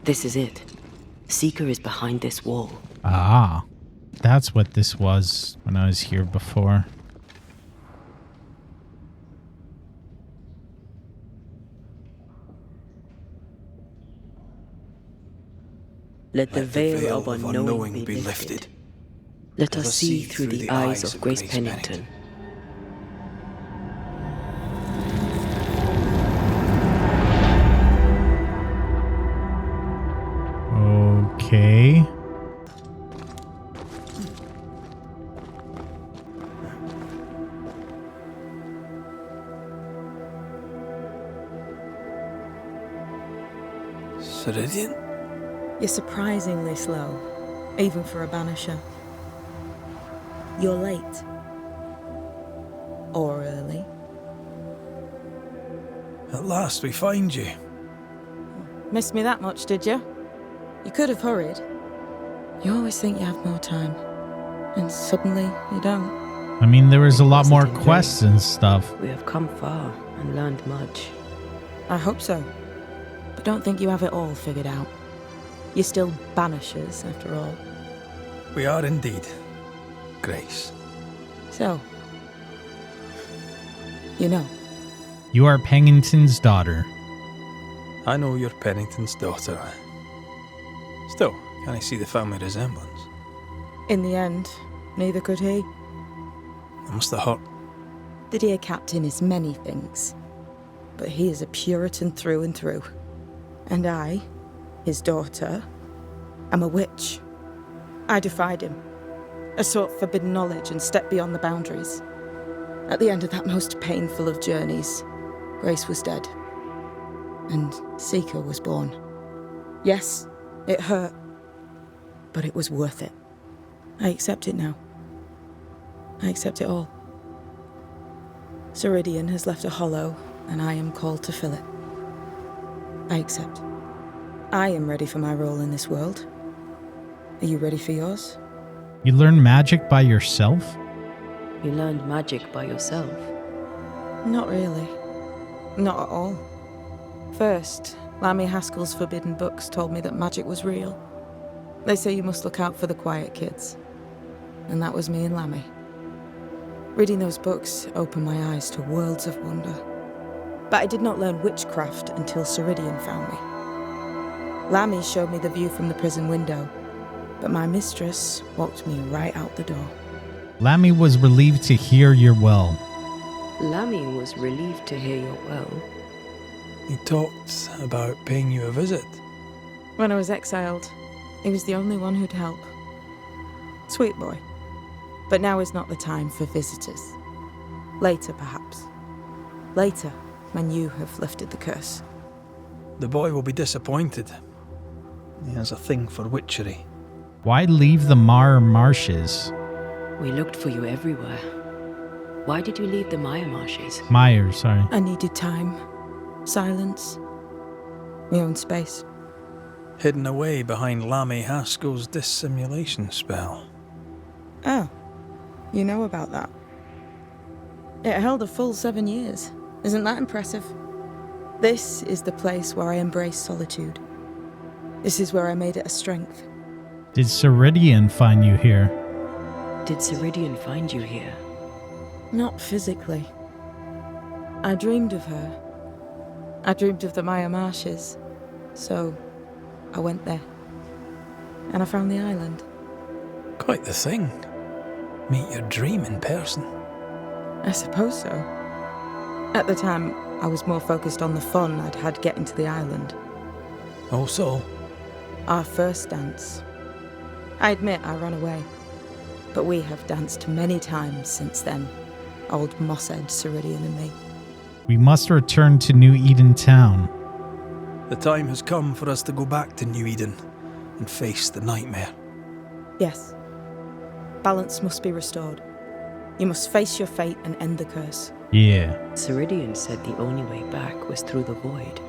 This is it. Seeker is behind this wall. Ah, that's what this was when I was here before. Let the veil of unknowing be lifted. Let us see through the eyes of Grace Pennington. Okay. Ceridian? You're surprisingly slow, even for a Banisher. You're late. Or early. At last we find you. Missed me that much, did you? You could have hurried. You always think you have more time, and suddenly you don't. I mean, there was a lot more quests and stuff. We have come far and learned much. I hope so. But don't think you have it all figured out. You're still Banishers, after all. We are indeed, Grace. So, you know. You are Pennington's daughter. I know you're Pennington's daughter. Still, can I see the family resemblance? In the end, neither could he. It must have hurt. The dear captain is many things, but he is a Puritan through and through. And I, his daughter, am a witch. I defied him. I sought forbidden knowledge and stepped beyond the boundaries. At the end of that most painful of journeys, Grace was dead. And Seeker was born. Yes, it hurt, but it was worth it. I accept it now. I accept it all. Ceridian has left a hollow, and I am called to fill it. I accept. I am ready for my role in this world. Are you ready for yours? You learn magic by yourself? You learned magic by yourself. Not really. Not at all. First, Lammy Haskell's forbidden books told me that magic was real. They say you must look out for the quiet kids. And that was me and Lammy. Reading those books opened my eyes to worlds of wonder. But I did not learn witchcraft until Ceridian found me. Lammy showed me the view from the prison window, but my mistress walked me right out the door. Lammy was relieved to hear you're well. Lammy was relieved to hear you're well. He talked about paying you a visit. When I was exiled, he was the only one who'd help. Sweet boy. But now is not the time for visitors. Later, perhaps. Later, when you have lifted the curse. The boy will be disappointed. He has a thing for witchery. Why leave the Marshes? We looked for you everywhere. Why did you leave the Maya Marshes? Myers, sorry. I needed time, silence, my own space. Hidden away behind Lammy Haskell's dissimulation spell. Oh, you know about that. It held a full 7 years. Isn't that impressive? This is the place where I embrace solitude. This is where I made it a strength. Did Ceridian find you here? Did Ceridian find you here? Not physically. I dreamed of her. I dreamed of the Maya Marshes. So, I went there. And I found the island. Quite the thing. Meet your dream in person. I suppose so. At the time, I was more focused on the fun I'd had getting to the island. Oh, so? Our first dance. I admit I ran away. But we have danced many times since then. Old Mosshead, Ceridian and me. We must return to New Eden Town. The time has come for us to go back to New Eden and face the nightmare. Yes. Balance must be restored. You must face your fate and end the curse. Yeah. Ceridian said the only way back was through the void.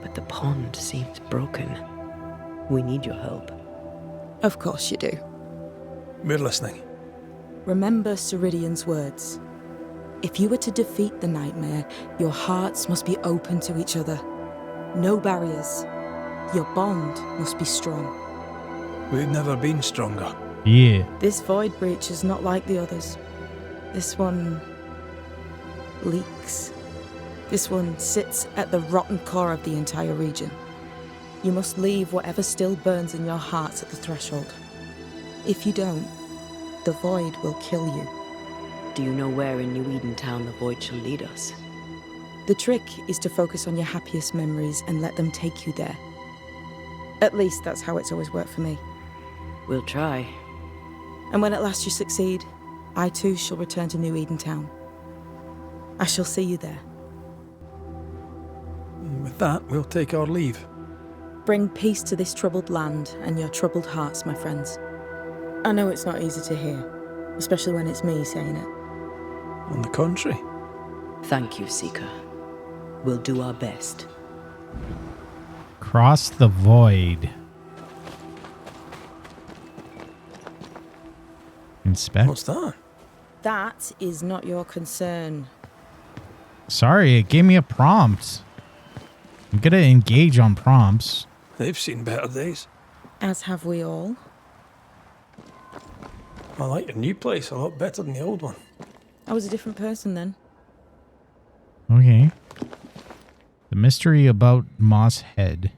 But the pond seems broken. We need your help. Of course you do. We're listening. Remember Ceridian's words. If you were to defeat the nightmare, your hearts must be open to each other. No barriers. Your bond must be strong. We've never been stronger. Yeah. This void breach is not like the others. This one leaks. This one sits at the rotten core of the entire region. You must leave whatever still burns in your hearts at the threshold. If you don't, the void will kill you. Do you know where in New Eden Town the void shall lead us? The trick is to focus on your happiest memories and let them take you there. At least that's how it's always worked for me. We'll try. And when at last you succeed, I too shall return to New Eden Town. I shall see you there. And with that, we'll take our leave. Bring peace to this troubled land and your troubled hearts, my friends. I know it's not easy to hear, especially when it's me saying it. On the contrary. Thank you, Seeker. We'll do our best. Cross the void. Inspect. What's that? That is not your concern. Sorry, it gave me a prompt. I'm gonna engage on prompts. They've seen better days. As have we all. I like your new place a lot better than the old one. I was a different person then. Okay. The mystery about Moss Head.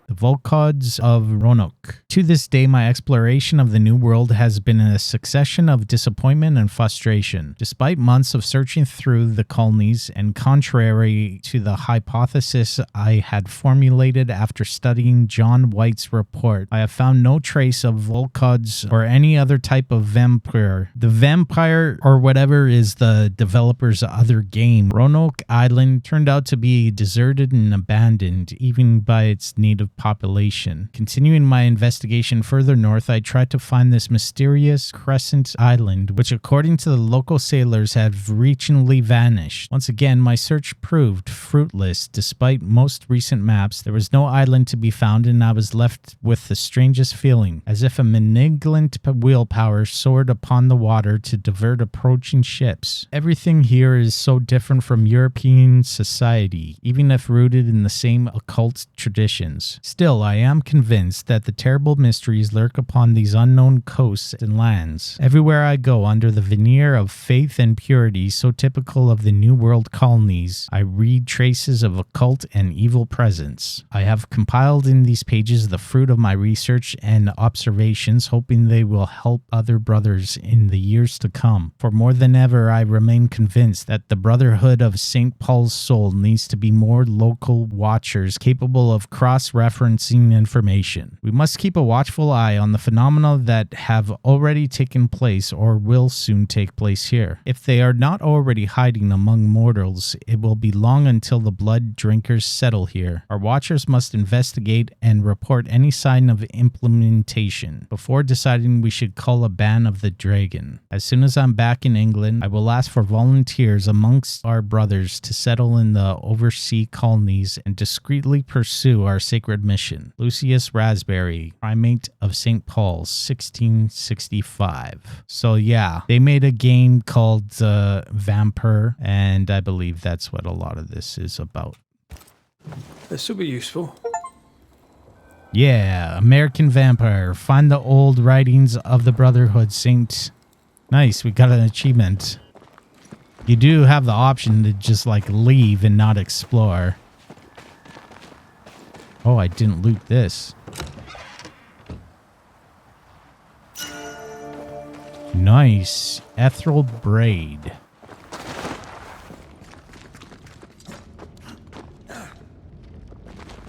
The Volcods of Roanoke. To this day, my exploration of the New World has been a succession of disappointment and frustration. Despite months of searching through the colonies, and contrary to the hypothesis I had formulated after studying John White's report, I have found no trace of Volcods or any other type of vampire. The vampire, or whatever, is the developer's other game. Roanoke Island turned out to be deserted and abandoned, even by its native population. Continuing my investigation further north, I tried to find this mysterious crescent island, which according to the local sailors had recently vanished. Once again, my search proved fruitless. Despite most recent maps, there was no island to be found, and I was left with the strangest feeling, as if a malignant willpower soared upon the water to divert approaching ships. Everything here is so different from European society, even if rooted in the same occult traditions. Still, I am convinced that the terrible mysteries lurk upon these unknown coasts and lands. Everywhere I go, under the veneer of faith and purity so typical of the New World colonies, I read traces of occult and evil presence. I have compiled in these pages the fruit of my research and observations, hoping they will help other brothers in the years to come. For more than ever, I remain convinced that the Brotherhood of St. Paul's Soul needs to be more local watchers capable of cross-referencing information. We must keep a watchful eye on the phenomena that have already taken place or will soon take place here. If they are not already hiding among mortals, it will be long until the blood drinkers settle here. Our watchers must investigate and report any sign of implementation before deciding we should call a ban of the dragon. As soon as I'm back in England, I will ask for volunteers amongst our brothers to settle in the overseas colonies and discreetly pursue our sacred mission. Lucius Raspberry, Primate of St. Paul's, 1665. So yeah, they made a game called Vampire, and I believe that's what a lot of this is about. This will be useful. Yeah, American Vampire. Find the old writings of the Brotherhood Saint. Nice, we got an achievement. You do have the option to just like leave and not explore. Oh, I didn't loot this. Nice. Ethereal Braid.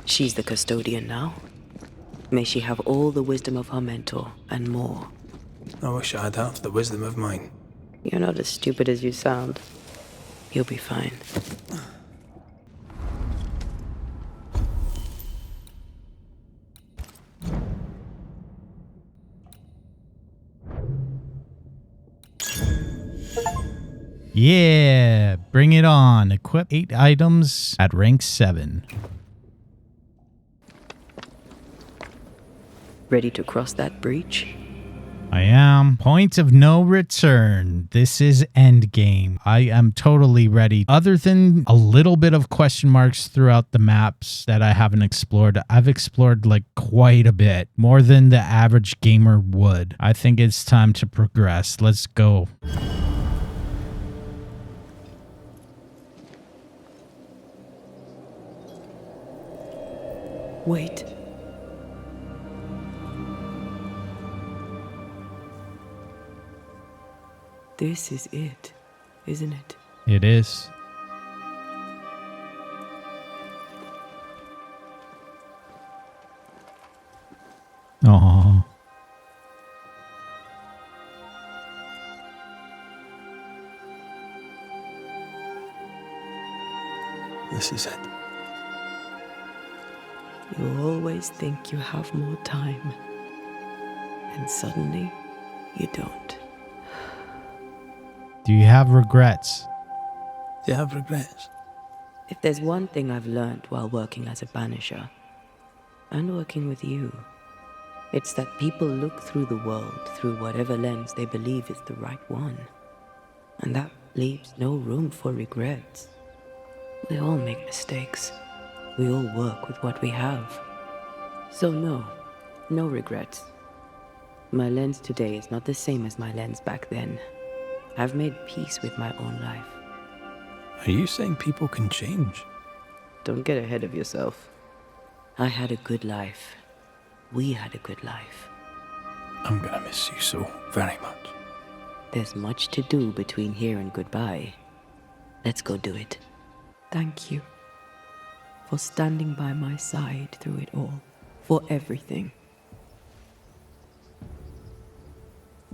She's the custodian now. May she have all the wisdom of her mentor and more. I wish I'd have the wisdom of mine. You're not as stupid as you sound. You'll be fine. Yeah, bring it on. Equip 8 items at rank 7. Ready to cross that breach? I am. Point of no return. This is endgame. I am totally ready. Other than a little bit of question marks throughout the maps that I haven't explored, I've explored like quite a bit. More than the average gamer would. I think it's time to progress. Let's go. Wait. This is it, isn't it? It is. Oh. This is it. You always think you have more time, and suddenly you don't. Do you have regrets? Do you have regrets? If there's one thing I've learned while working as a banisher, and working with you, it's that people look through the world through whatever lens they believe is the right one. And that leaves no room for regrets. We all make mistakes. We all work with what we have. So no regrets. My lens today is not the same as my lens back then. I've made peace with my own life. Are you saying people can change? Don't get ahead of yourself. I had a good life. We had a good life. I'm gonna miss you so very much. There's much to do between here and goodbye. Let's go do it. Thank you for standing by my side through it all, for everything.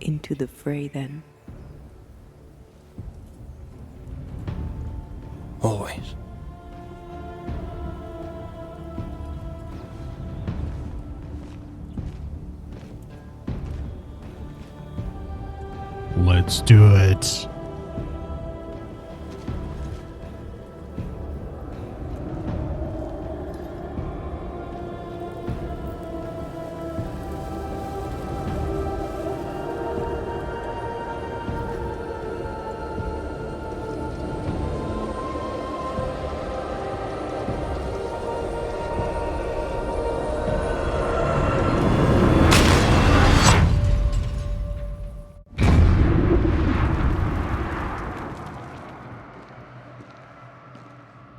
Into the fray then. Always. Let's do it.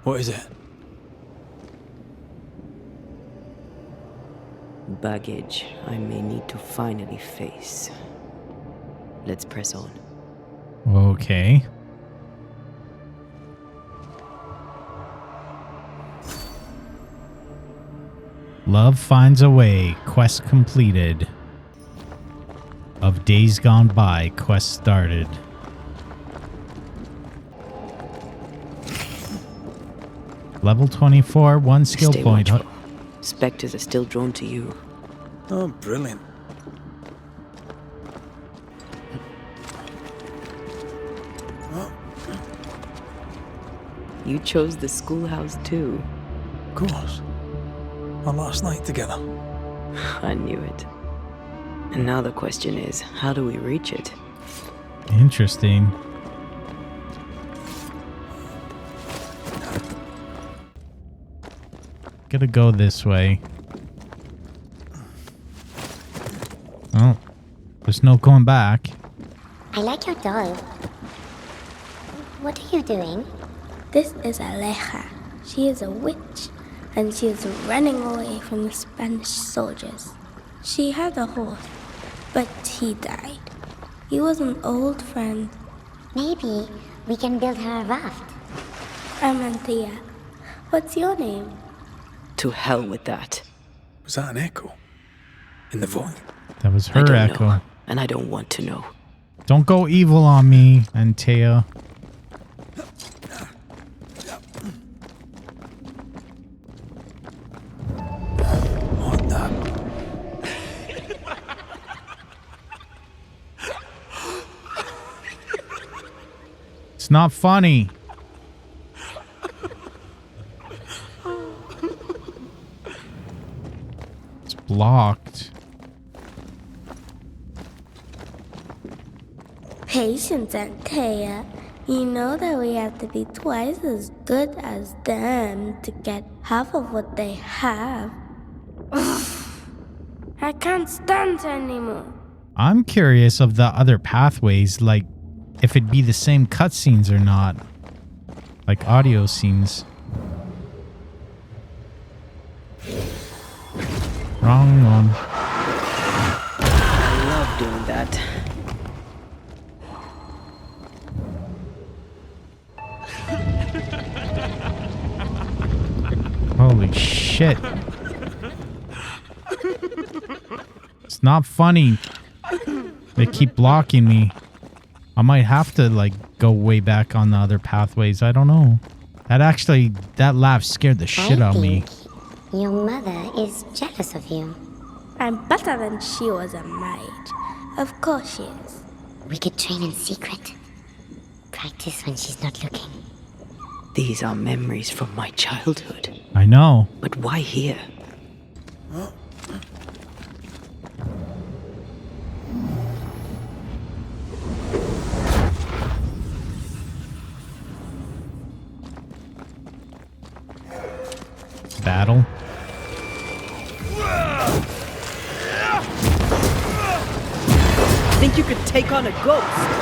What is it? Baggage I may need to finally face. Let's press on. Okay. Love finds a way. Quest completed. Of days gone by, quest started. Level 24, one skill Stay point. watchful. Spectres are still drawn to you. Oh, brilliant. You chose the schoolhouse too. Of course. Our last night together. I knew it. And now the question is, how do we reach it? Interesting. Gotta go this way. Oh, there's no going back. I like your doll. What are you doing? This is Aleja. She is a witch, and she is running away from the Spanish soldiers. She had a horse, but he died. He was an old friend. Maybe we can build her a raft. I'm Anthea. What's your name? To hell with that. Was that an echo? In the void? That was I her don't echo. know, and I don't want to know. Don't go evil on me, Antea. What the? It's not funny. It's blocked. Patience, Antea. You know that we have to be twice as good as them to get half of what they have. I can't stand anymore. I'm curious of the other pathways, like if it'd be the same cutscenes or not. Like audio scenes. Wrong one. I love doing that. Holy shit. It's not funny. They keep blocking me. I might have to like go way back on the other pathways. I don't know. That laugh scared the shit out of me. Your mother is jealous of you. I'm better than she was a mage. Of course she is. We could train in secret. Practice when she's not looking. These are memories from my childhood. I know. But why here? Battle. Think you could take on a ghost?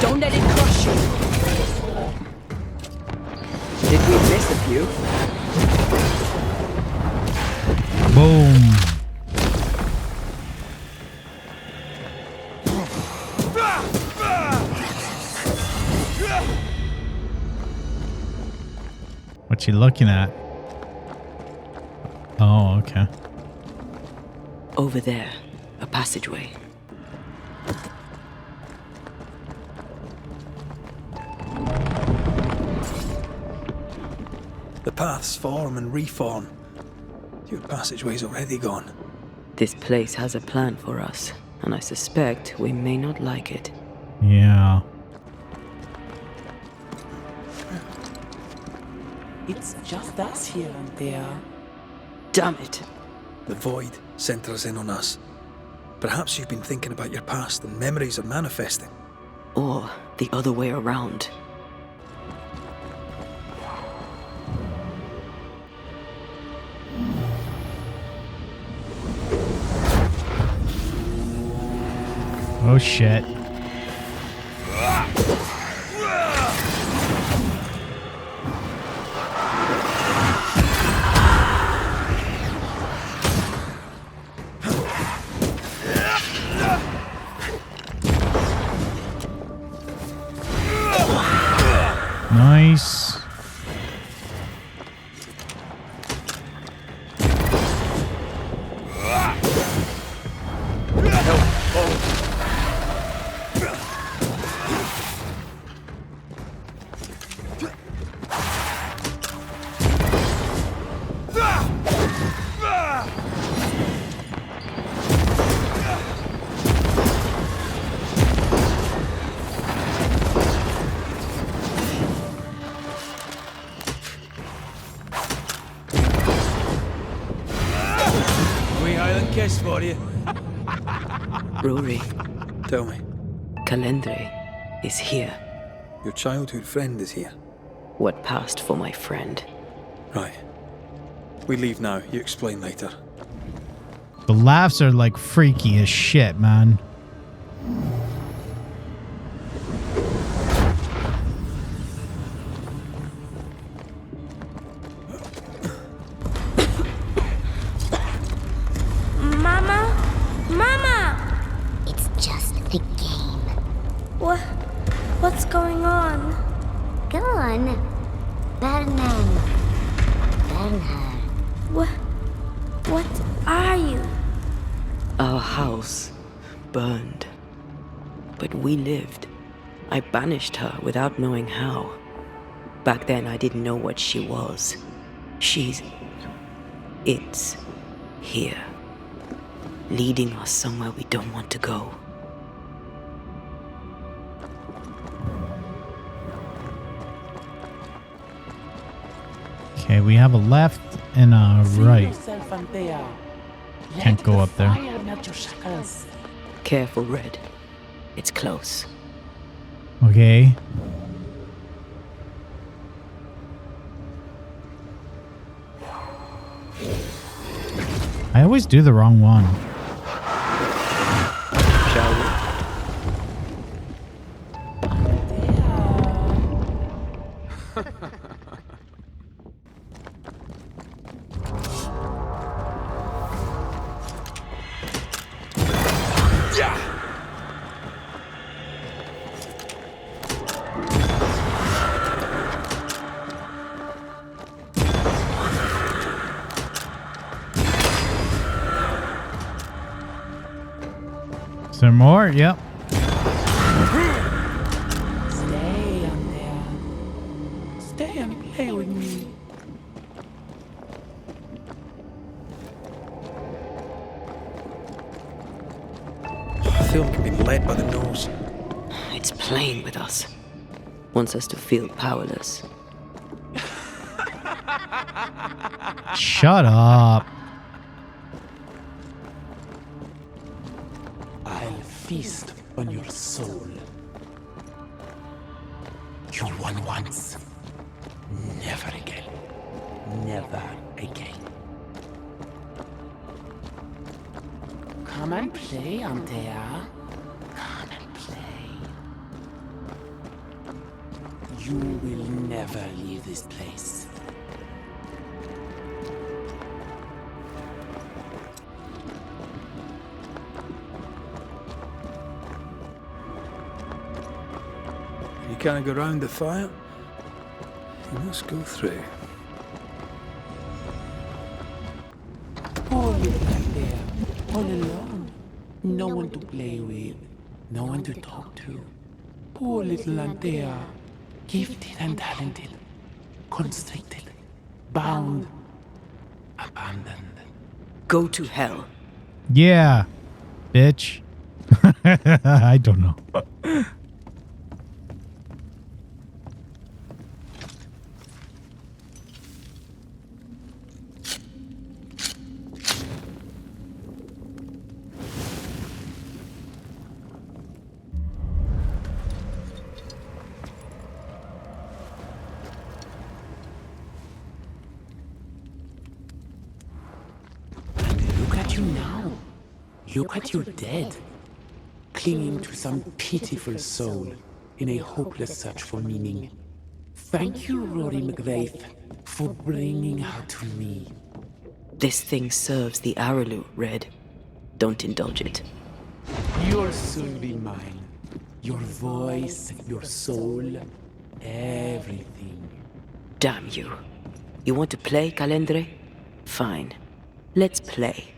Don't let it crush you. Did we miss a few? Boom. What you looking at? Oh, okay. Over there, a passageway. The paths form and reform. Your passageway's already gone. This place has a plan for us, and I suspect we may not like it. Yeah. It's just us here and there. Damn it! The void centers in on us. Perhaps you've been thinking about your past and memories are manifesting. Or the other way around. Oh shit. Nice. Kiss for you. Rory, Tell me, Calendre is here. your childhood friend is here. What passed for my friend? Right. We leave now. You explain later. The laughs are like freaky as shit, man. What's going on? Go on. Bernard. What are you? Our house burned. But we lived. I banished her without knowing how. Back then I didn't know what she was. It's here. Leading us somewhere we don't want to go. Okay, we have a left and a See right. yourself and there. Can't Let go the up there. fire melt your shackles. Careful, Red. It's close. Okay. I always do the wrong one. Shall we? Is there more? Yep. Stay on there. Stay and play with me. Film can be led by the nose. It's playing with us. Wants us to feel powerless. Shut up. I'll feast on your soul. You won once. Never again. Never again. Come and play, Antea. Come and play. You will never leave this place. You can't go round the fire. You must go through. Poor little Antea, all alone. No one to play with, no one to talk to. Poor little Antea, gifted and talented, constricted, bound, abandoned. Go to hell. Yeah, bitch. I don't know. Look at you now. Look at you dead. Clinging to some pitiful soul in a hopeless search for meaning. Thank you, Rory McGrath, for bringing her to me. This thing serves the Aralu, Red. Don't indulge it. You'll soon be mine. Your voice, your soul, everything. Damn you. You want to play, Calendre? Fine. Let's play.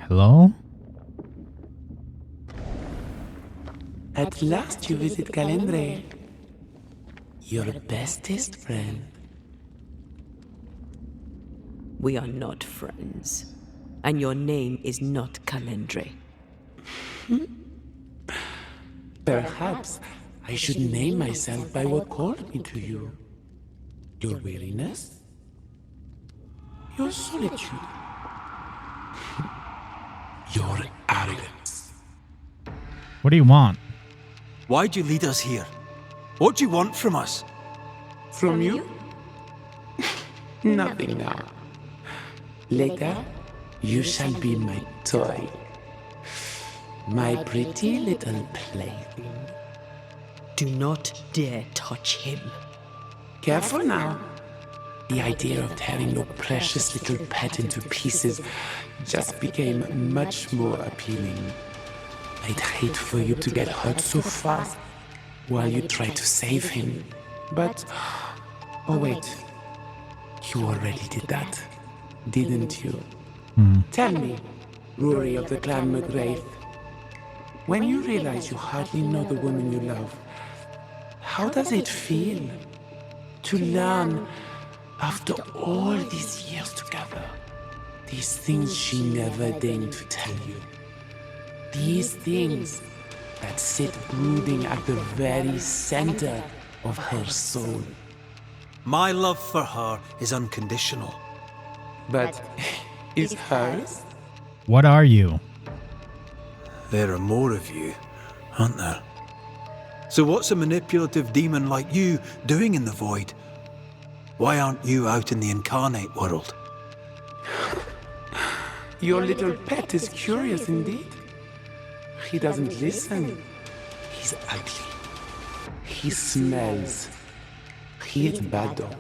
Hello? At last you visit Calendre. Your bestest friend. We are not friends. And your name is not Calendre. Perhaps I should name myself by what called me to you. Your weariness? Your solitude? Your arrogance? What do you want? Why'd you lead us here? What do you want from us? From you? Nothing now. Later, you shall be my toy. My pretty little plaything. Do not dare touch him. Careful now. The idea of tearing your precious little pet into pieces just became much more appealing. I'd hate for you to get hurt so fast while you try to save him. But, oh wait, you already did that, didn't you? Tell me, Rory of the Clan McGrath, when you realize you hardly know the woman you love, how does it feel To learn, after all these years together, these things she never deigned to tell you. These things that sit brooding at the very center of her soul. My love for her is unconditional. But is hers? What are you? There are more of you, aren't there? So what's a manipulative demon like you doing in the void? Why aren't you out in the incarnate world? Your little pet is curious indeed. He doesn't listen. He's ugly. He smells. He is a bad dog.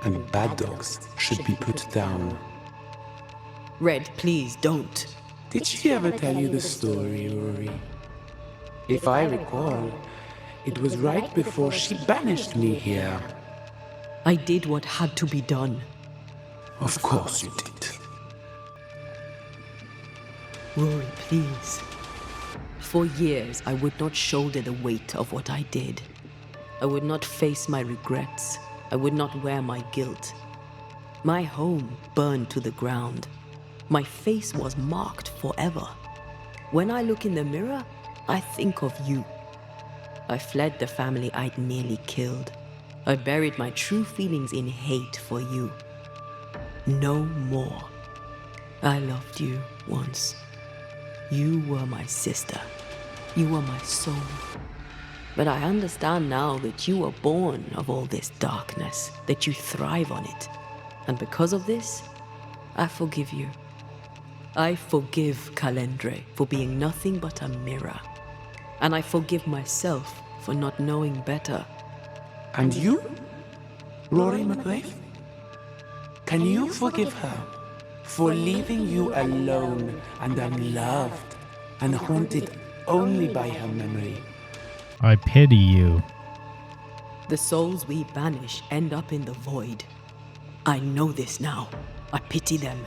And bad dogs should be put down. Red, please don't. Did she ever tell you the story, Rory? If I recall, it was right before she banished me here. I did what had to be done. Of course you did. Rory, please. For years, I would not shoulder the weight of what I did. I would not face my regrets. I would not wear my guilt. My home burned to the ground. My face was marked forever. When I look in the mirror, I think of you. I fled the family I'd nearly killed. I buried my true feelings in hate for you. No more. I loved you once. You were my sister. You were my soul. But I understand now that you were born of all this darkness, that you thrive on it. And because of this, I forgive you. I forgive Calendre for being nothing but a mirror. And I forgive myself for not knowing better. And you? Rory McGrath? Can you forgive her for leaving you alone and unloved and haunted only by her memory? I pity you. The souls we banish end up in the void. I know this now. I pity them.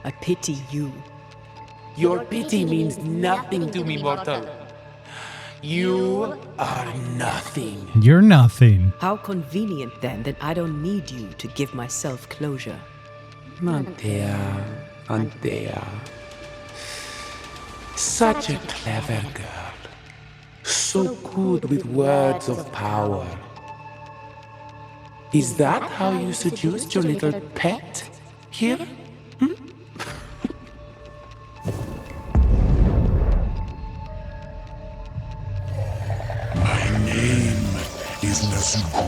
I pity you. Your pity means nothing to me, mortal. You are nothing. You're nothing. How convenient then that I don't need you to give myself closure. Antea, Antea. Such a clever girl. So good with words of power. Is that how you seduced your little pet here? My name is Nasuku,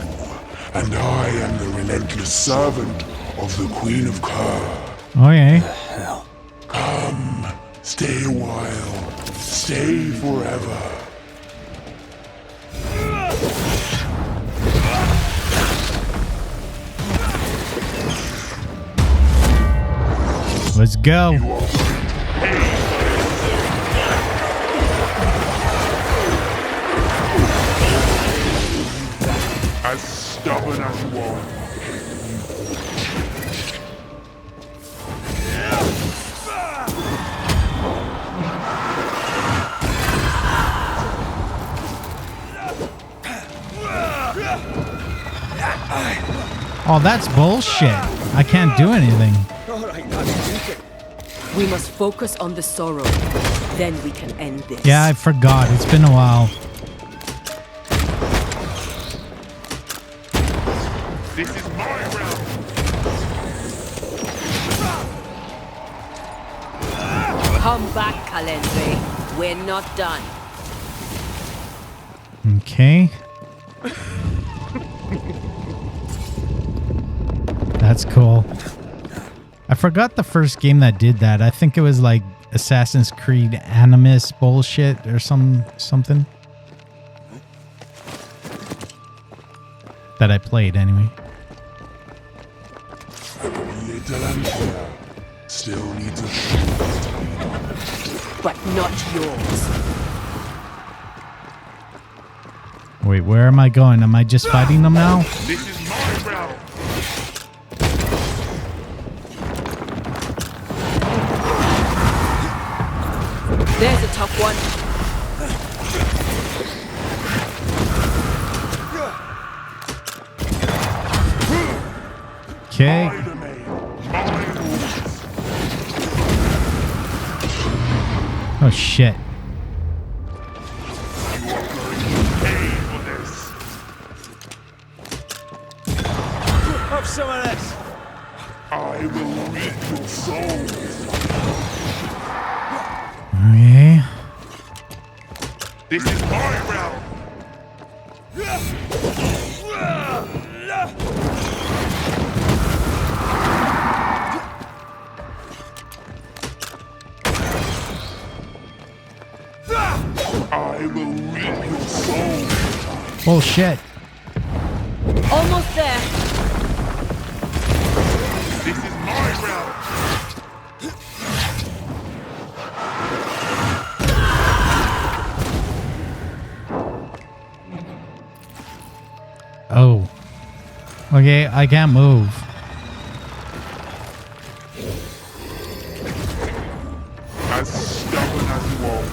and I am the relentless servant of the Queen of Kerr. Okay. Hell. Come, stay a while, stay forever. Let's go. As stubborn as you are. Oh, that's bullshit. I can't do anything. We must focus on the sorrow. Then we can end this. Yeah, I forgot. It's been a while. This is my realm. Come back, Calendre. We're not done. Okay. That's cool. I forgot the first game that did that. I think it was like Assassin's Creed Animus bullshit or something. That I played anyway. Little Antea still needs a shield. But not yours. Wait, where am I going? Am I just fighting them now? This is my realm. There's a tough one. Oh, shit. Have some of this. I will reap your souls. Okay. This is my realm. I will reap your souls. Oh, shit. Almost there. This is my realm. Oh. Okay, I can't move. As stubborn as you are.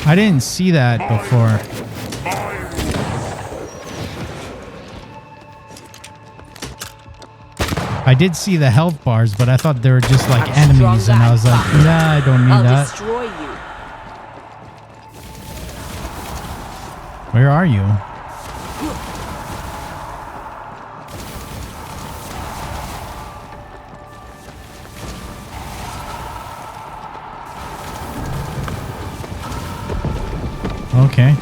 I didn't see that before. I did see the health bars, but I thought they were just like enemies, and I was like, nah, I don't need I'll that. destroy you. Where are you? Okay.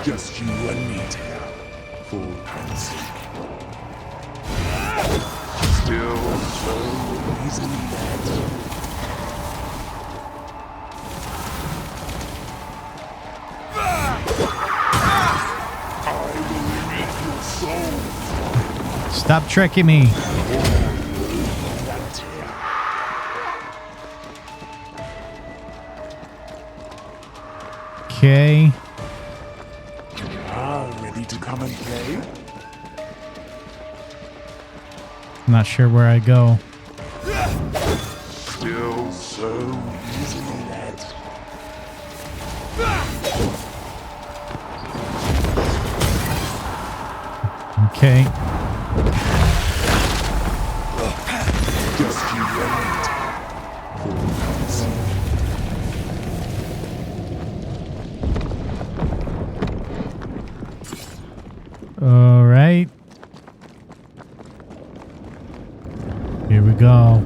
Just you and me, Taya. Full council. Still so easily led. I will reap your soul. Stop tricking me. Okay. Ready to come and play? I'm not sure where I go. Still so easily led. Okay. Just you wait. Full council. All right. Here we go.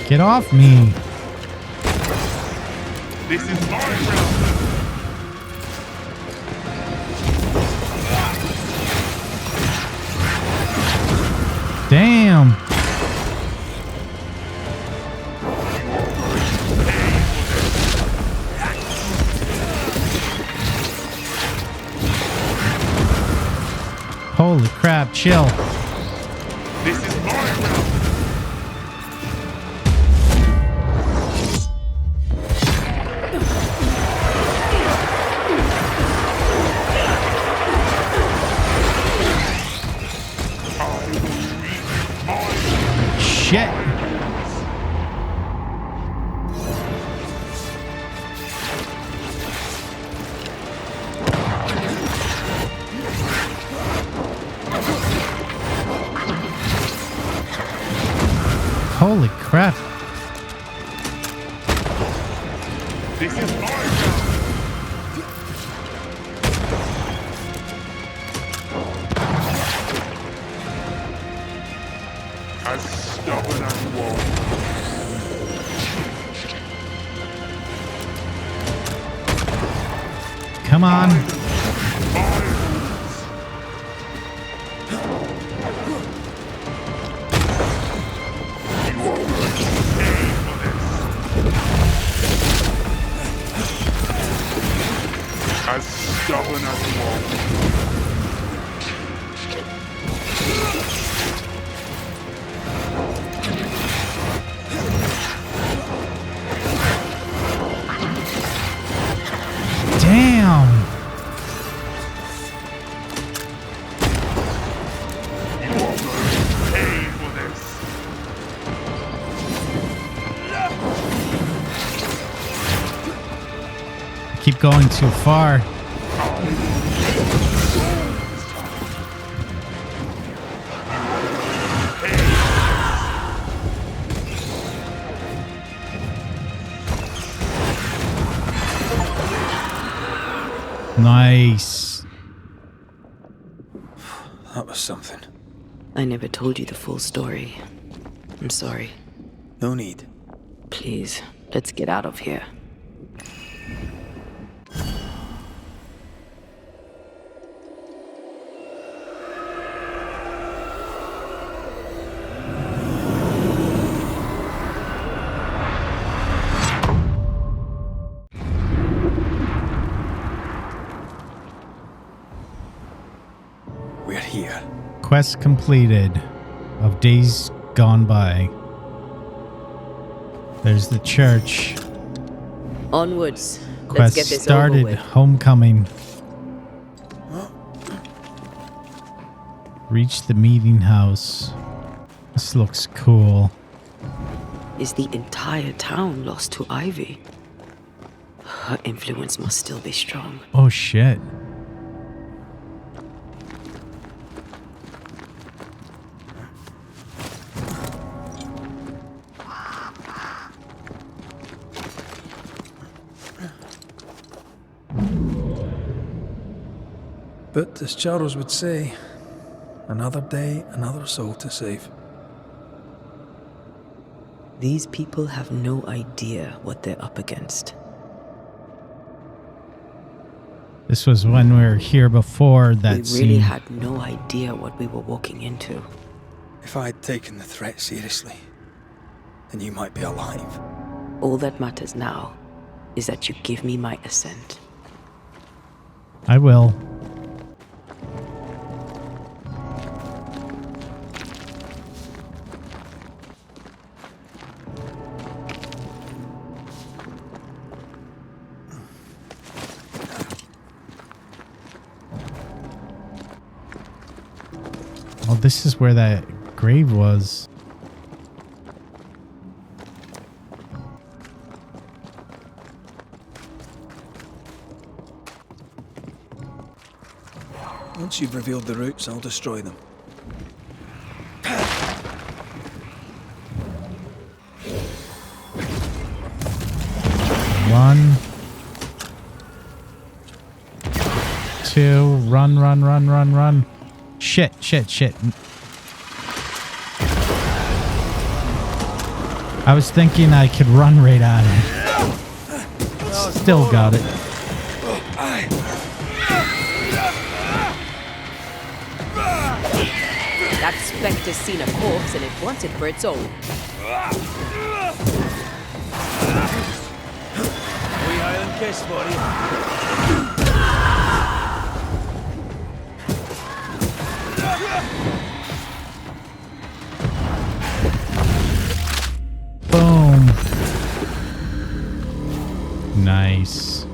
Get off me. This is my realm. Damn. Holy crap, chill. This is my realm. Shit. Holy crap. This is my realm. As stubborn as you are. Come on. As stubborn as you are. Keep going too far. Nice. That was something. I never told you the full story. I'm sorry. No need. Please, let's get out of here. We're here. Quest completed of Days Gone By. There's the church. Onwards. Let's Quest get this started. over with. Homecoming. Reach the meeting house. This looks cool. Is the entire town lost to Ivy? Her influence must still be strong. Oh shit. But as Charles would say, another day, another soul to save. These people have no idea what they're up against. This was when we were here before that We scene. really had no idea what we were walking into. If I'd taken the threat seriously, then you might be alive. All that matters now is that you give me my assent. I will. Oh, this is where that grave was. Once you've revealed the roots, I'll destroy them. One. Two. Run, run, run, run, run. Shit, shit, shit. I was thinking I could run right at it. Still got it. That specter's seen a corpse and it wants it for its own. We Highland kiss for you. Boom. Nice.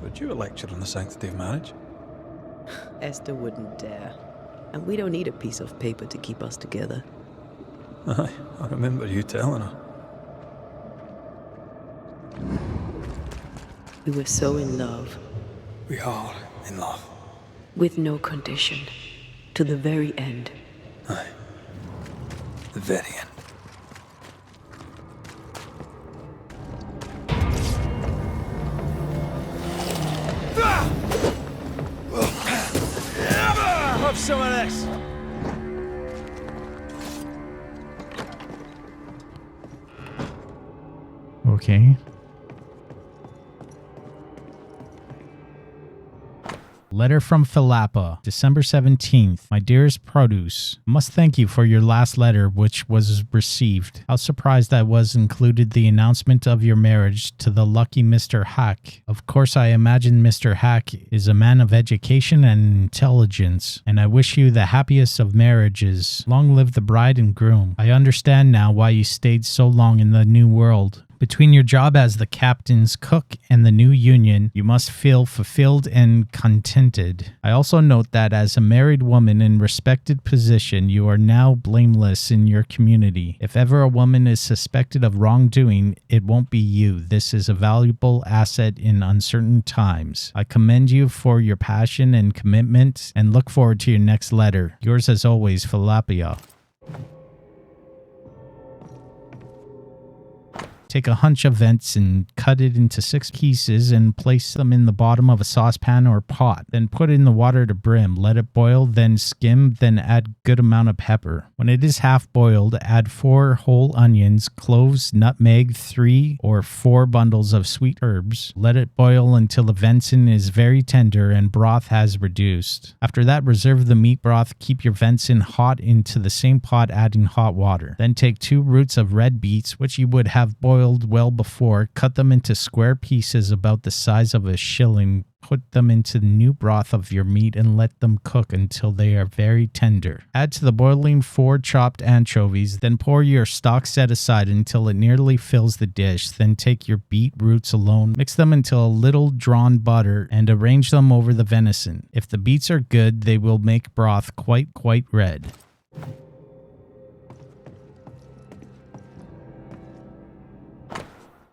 Would you a lecture on the sanctity of marriage? Esther wouldn't dare. And we don't need a piece of paper to keep us together. Aye, I remember you telling her. We were so in love, We are in love. with no condition, to the very end. Aye. The very end. Have some of this. Okay. Letter from Philappa, December 17th. My dearest Produce, I must thank you for your last letter which was received. How surprised I was included the announcement of your marriage to the lucky Mr. Hack. Of course, I imagine Mr. Hack is a man of education and intelligence, and I wish you the happiest of marriages. Long live the bride and groom. I understand now why you stayed so long in the New World. Between your job as the captain's cook and the new union, you must feel fulfilled and contented. I also note that as a married woman in respected position, you are now blameless in your community. If ever a woman is suspected of wrongdoing, it won't be you. This is a valuable asset in uncertain times. I commend you for your passion and commitment and look forward to your next letter. Yours as always, Philapia. Take a hunch of venison, cut it into 6 pieces, and place them in the bottom of a saucepan or pot. Then put in the water to brim. Let it boil, then skim, then add good amount of pepper. When it is half boiled, add 4 whole onions, cloves, nutmeg, 3 or 4 bundles of sweet herbs. Let it boil until the venison is very tender and broth has reduced. After that, reserve the meat broth. Keep your venison hot into the same pot, adding hot water. Then take 2 roots of red beets, which you would have boiled well before, cut them into square pieces about the size of a shilling, put them into the new broth of your meat and let them cook until they are very tender. Add to the boiling 4 chopped anchovies, then pour your stock set aside until it nearly fills the dish. Then take your beet roots alone, mix them into a little drawn butter, and arrange them over the venison. If the beets are good, they will make broth quite red.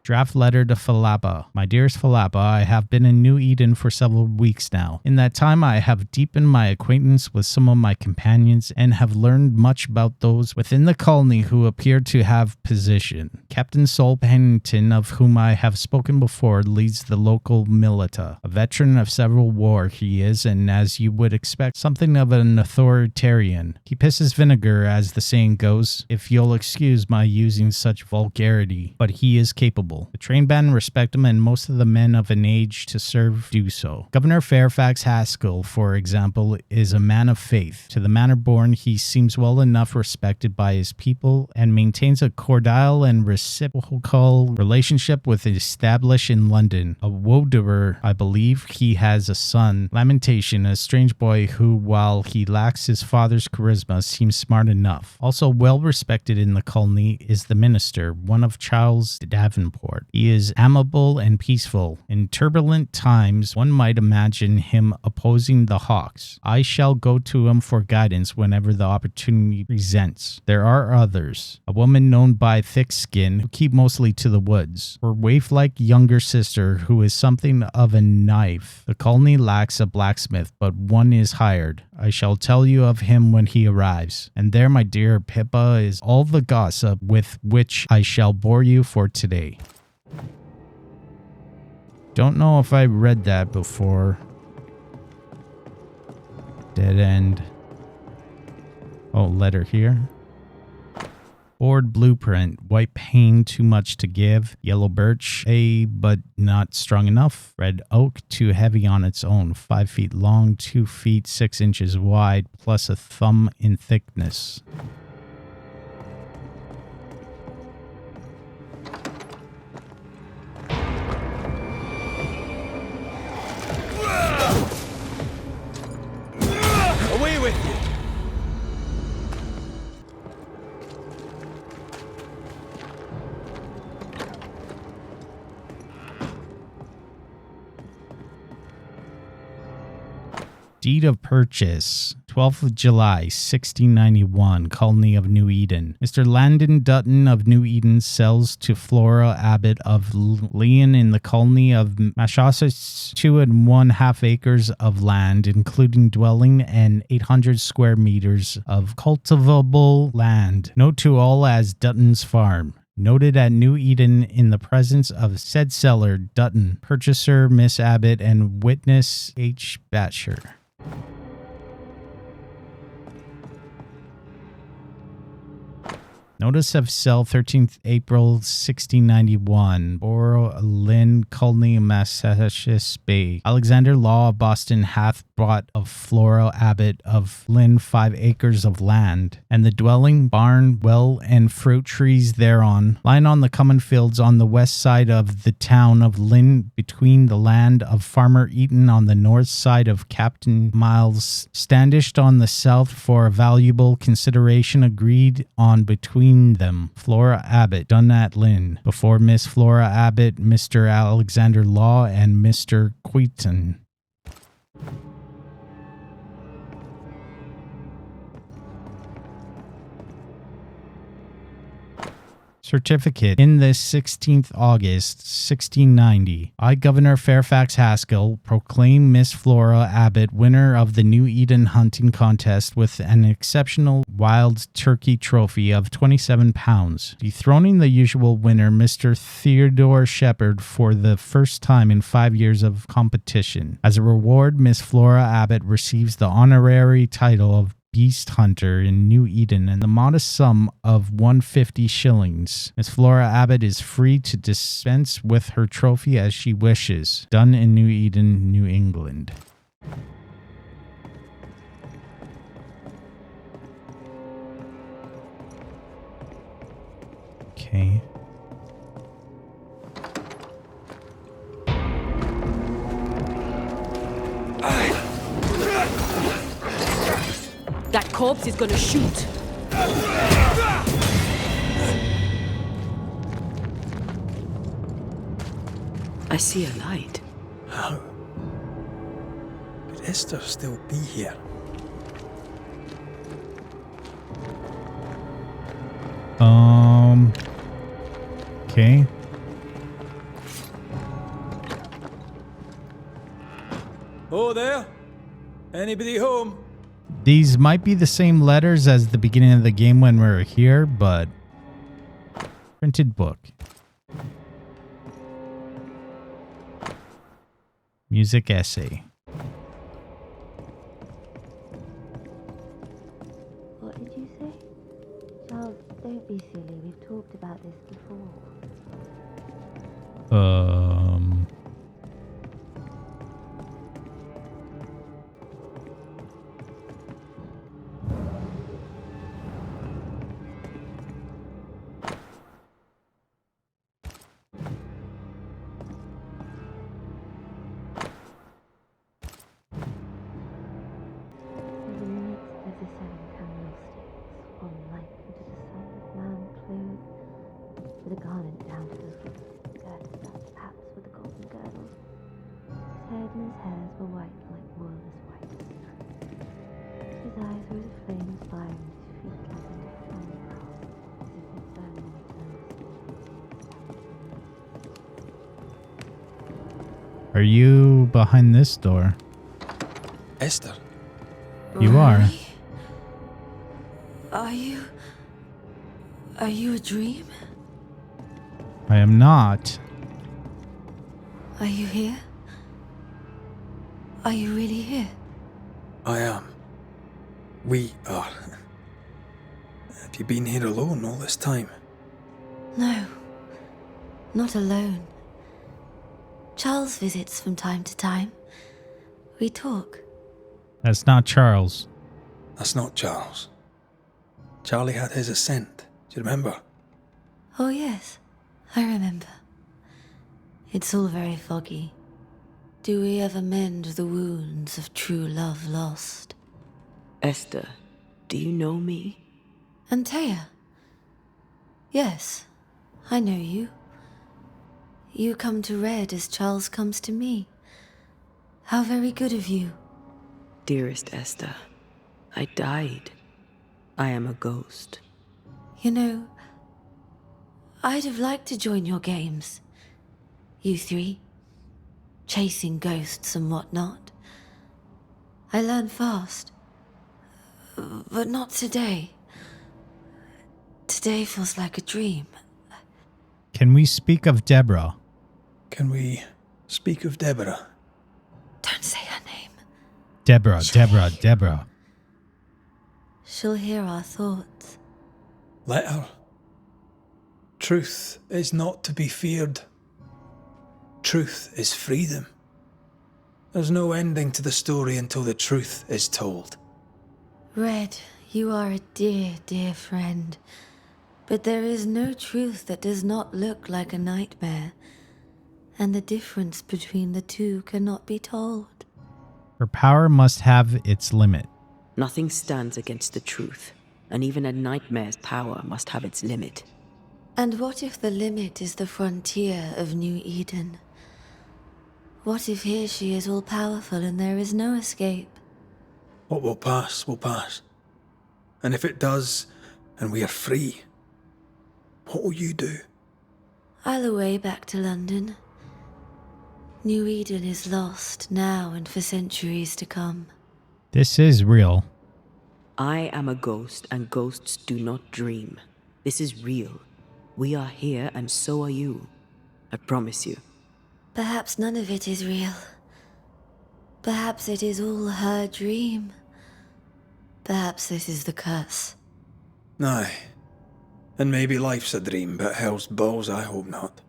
Draft letter to Philappa. My dearest Philappa, I have been in New Eden for several weeks now. In that time, I have deepened my acquaintance with some of my companions and have learned much about those within the colony who appear to have position. Captain Sol Pennington, of whom I have spoken before, leads the local militia. A veteran of several wars he is, and as you would expect, something of an authoritarian. He pisses vinegar, as the saying goes, if you'll excuse my using such vulgarity, but he is capable. The train band respect him, and most of the men of an age to serve do so. Governor Fairfax Haskell, for example, is a man of faith. To the manner born, he seems well enough respected by his people and maintains a cordial and reciprocal relationship with the established in London. A Woderer, I believe. He has a son, Lamentation, a strange boy who, while he lacks his father's charisma, seems smart enough. Also well respected in the colony is the minister, one of Charles Davenport. He is amiable and peaceful. In turbulent times, one might imagine him opposing the Hawks. I shall go to him for guidance whenever the opportunity presents. There are others. A woman known by Thick Skin, who keep mostly to the woods. Her waif-like younger sister, who is something of a knife. The colony lacks a blacksmith, but one is hired. I shall tell you of him when he arrives. And there, my dear Pippa, is all the gossip with which I shall bore you for today. Don't know if I read that before. Dead end. Oh, letter here. Board blueprint. White pane, too much to give. Yellow birch, but not strong enough. Red oak, too heavy on its own. 5 feet long, 2 feet 6 inches wide, plus a thumb in thickness. Away with you! Deed of purchase. 12th of July, 1691, Colony of New Eden. Mr. Landon Dutton of New Eden sells to Flora Abbott of Leon in the colony of Massachusetts 2 1/2 acres of land, including dwelling and 800 square meters of cultivable land. Note to all as Dutton's Farm. Noted at New Eden in the presence of said seller, Dutton, purchaser, Miss Abbott, and witness H. Batcher. Notice of sale 13th April 1691. Borough Lynn, Colony, Massachusetts Bay. Alexander Law of Boston hath bought of Flora Abbott of Lynn 5 acres of land, and the dwelling, barn, well, and fruit trees thereon, lying on the common fields on the west side of the town of Lynn, between the land of Farmer Eaton on the north side of Captain Miles Standish on the south, for a valuable consideration agreed on between between them, Flora Abbott, Dunat Lynn, before Miss Flora Abbott, Mr. Alexander Law, and Mr. Queaton. Certificate. In this 16th August, 1690, I, Governor Fairfax Haskell, proclaim Miss Flora Abbott winner of the New Eden hunting contest with an exceptional wild turkey trophy of 27 pounds, dethroning the usual winner, Mr. Theodore Shepherd, for the first time in 5 years of competition. As a reward, Miss Flora Abbott receives the honorary title of Beast Hunter in New Eden and the modest sum of 150 shillings. Miss Flora Abbott is free to dispense with her trophy as she wishes. Done in New Eden, New England. Okay. That corpse is gonna shoot. I see a light. How? Could Esther still be here? Okay. Oh, there? Anybody home? These might be the same letters as the beginning of the game when we were here, but printed book. Music essay. What did you say? Charles, don't be silly. We've talked about this before. With a garment down to the foot, girded up perhaps with a golden girdle. His head and his hairs were white like wool as white as snow. His eyes were as a flame of fire and his feet like unto flame coals, as if they burned in eternity. Are you behind this door? Esther? You are. Are you a dream? I am not. Are you here? Are you really here? I am. We are. Have you been here alone all this time? No, not alone. Charles visits from time to time. We talk. That's not Charles. That's not Charles. Charlie had his ascent. Do you remember? Oh yes, I remember. It's all very foggy. Do we ever mend the wounds of true love lost? Esther, do you know me? Antea? Yes, I know you. You come to Red as Charles comes to me. How very good of you. Dearest Esther, I died. I am a ghost. You know, I'd have liked to join your games. You three, chasing ghosts and whatnot. I learn fast. But not today. Today feels like a dream. Can we speak of Deborah? Can we speak of Deborah? Don't say her name. Deborah. She'll hear our thoughts. Let her. Truth is not to be feared. Truth is freedom. There's no ending to the story until the truth is told. Red, you are a dear, dear friend. But there is no truth that does not look like a nightmare. And the difference between the two cannot be told. Her power must have its limit. Nothing stands against the truth. and even a nightmare's power must have its limit. And what if the limit is the frontier of New Eden? What if here she is all-powerful and there is no escape? What will pass will pass. And if it does, and we are free, what will you do? I'll away back to London. New Eden is lost now and for centuries to come. This is real. I am a ghost, and ghosts do not dream. This is real. We are here, and so are you. I promise you. Perhaps none of it is real. Perhaps it is all her dream. Perhaps this is the curse. Aye. And maybe life's a dream, but hell's balls, I hope not.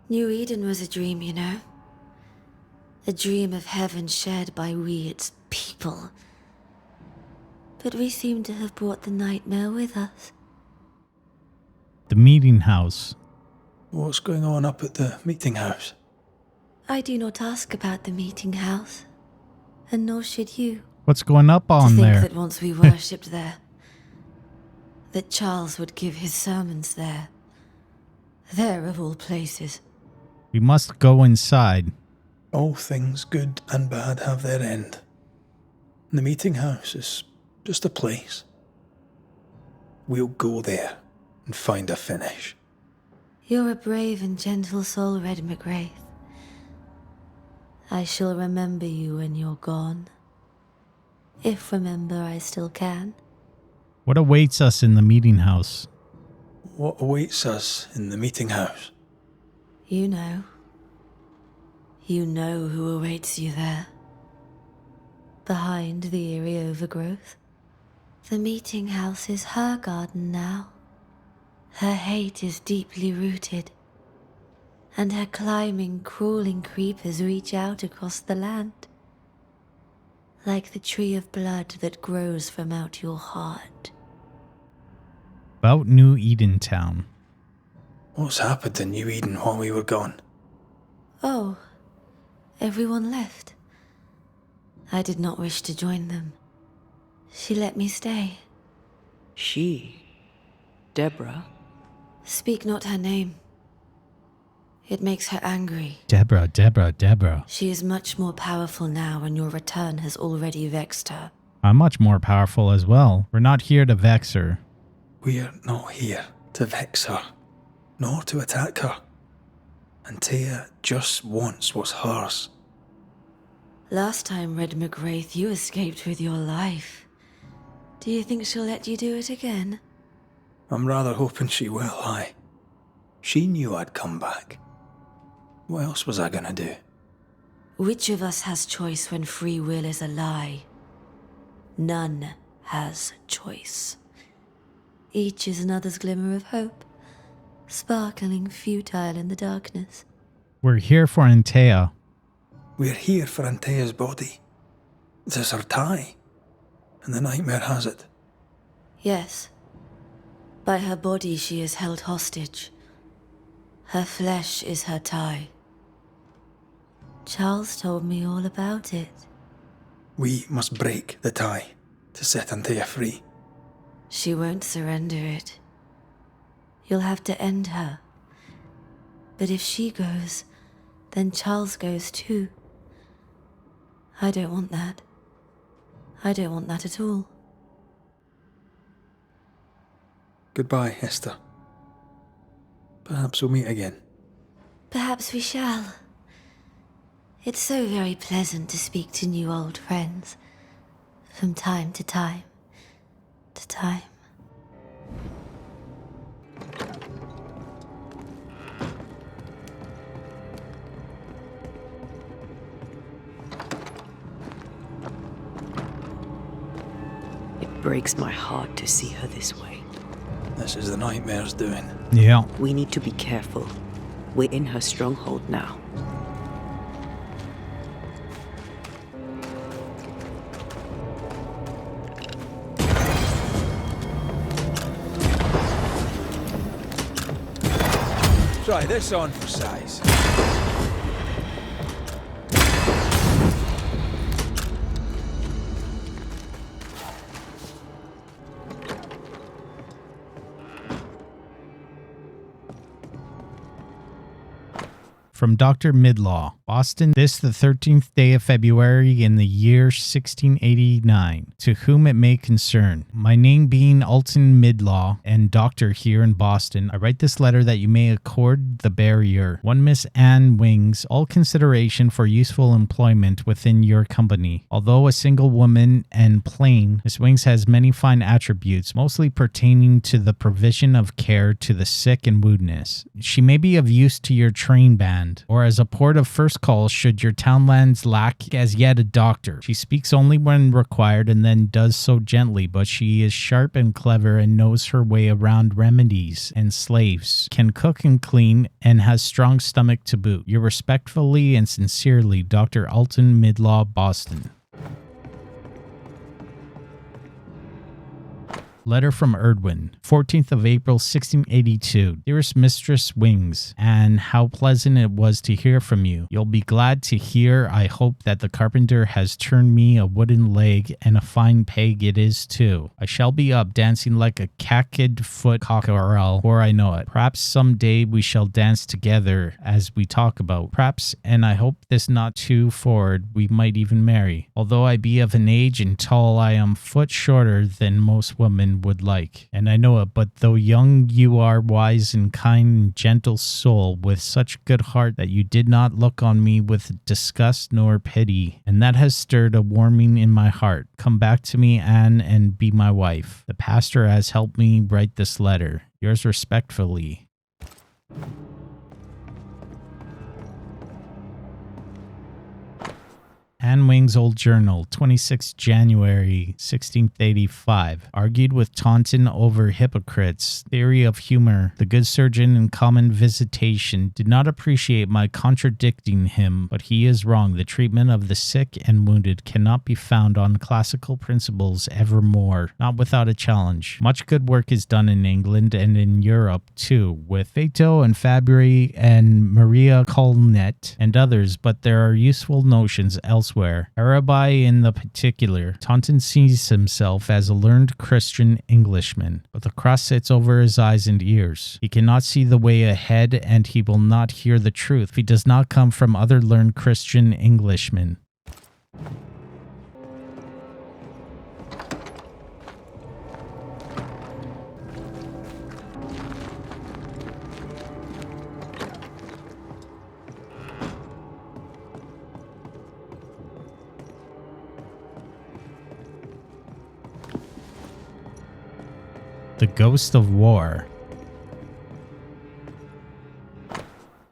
New Eden was a dream, you know. A dream of heaven shared by we, its people. But we seem to have brought the nightmare with us. The meeting house. What's going on up at the meeting house? I do not ask about the meeting house, and nor should you. What's going up on to think there? That once we worshipped there, that Charles would give his sermons there. There of all places. We must go inside. All things good and bad have their end. The meeting house is just a place. We'll go there and find a finish. You're a brave and gentle soul, Red McGrath. I shall remember you when you're gone. If remember I still can. What awaits us in the meeting house? What awaits us in the meeting house? You know. You know who awaits you there. Behind the eerie overgrowth. The meeting house is her garden now. Her hate is deeply rooted. And her climbing, crawling creepers reach out across the land. Like the tree of blood that grows from out your heart. About New Eden Town. What's happened in New Eden while we were gone? Oh, everyone left. I did not wish to join them. She let me stay. She? Deborah? Speak not her name. It makes her angry. Deborah. She is much more powerful now, and your return has already vexed her. I'm much more powerful as well. We're not here to vex her. We're not here to vex her, nor to attack her. Antea just wants what's hers. Last time, Red McGrath, you escaped with your life. Do you think she'll let you do it again? I'm rather hoping she will, aye. She knew I'd come back. What else was I gonna do? Which of us has choice when free will is a lie? None has choice. Each is another's glimmer of hope, sparkling futile in the darkness. We're here for Antea. We're here for Antea's body. It is her tie, and the nightmare has it. Yes. By her body she is held hostage. Her flesh is her tie. Charles told me all about it. We must break the tie to set Antea free. She won't surrender it. You'll have to end her. But if she goes, then Charles goes too. I don't want that. I don't want that at all. Goodbye, Esther. Perhaps we'll meet again. Perhaps we shall. It's so very pleasant to speak to new old friends. From time to time. To time. It breaks my heart to see her this way. This is the nightmare's doing. Yeah. We need to be careful. We're in her stronghold now. Try this on for size. From Dr. Midlaw, Boston, this the 13th day of February in the year 1689. To whom it may concern, my name being Alton Midlaw, and doctor here in Boston, I write this letter that you may accord the barrier, one Miss Anne Wings, all consideration for useful employment within your company. Although a single woman and plain, Miss Wings has many fine attributes, mostly pertaining to the provision of care to the sick and wounded. She may be of use to your train band, or as a port of first call should your townlands lack as yet a doctor. She speaks only when required and then does so gently, but she is sharp and clever and knows her way around remedies and slaves, can cook and clean, and has strong stomach to boot. Yours respectfully and sincerely, Dr. Alton Midlaw, Boston. Letter from Erdwin, 14th of April, 1682. Dearest Mistress Wings, and how pleasant it was to hear from you. You'll be glad to hear, I hope, that the carpenter has turned me a wooden leg, and a fine peg it is too. I shall be up dancing like a cacked foot cockerel, for I know it. Perhaps some day we shall dance together, as we talk about. Perhaps, and I hope this not too forward, we might even marry. Although I be of an age and tall, I am foot shorter than most women would like, and I know it, but though young you are wise and kind and gentle soul, with such good heart that you did not look on me with disgust nor pity, and that has stirred a warming in my heart. Come back to me, Anne, and be my wife. The pastor has helped me write this letter. Yours respectfully, Anne Wing's Old Journal, 26 January 1685. Argued with Taunton over hypocrites. Theory of humor. The good surgeon in common visitation did not appreciate my contradicting him, but he is wrong. The treatment of the sick and wounded cannot be found on classical principles evermore, not without a challenge. Much good work is done in England and in Europe too, with Fato and Fabry and Maria Colnet and others, but there are useful notions elsewhere. Arabi in the particular. Taunton sees himself as a learned Christian Englishman, but the cross sits over his eyes and ears. He cannot see the way ahead, and he will not hear the truth if he does not come from other learned Christian Englishmen. The Ghost of War.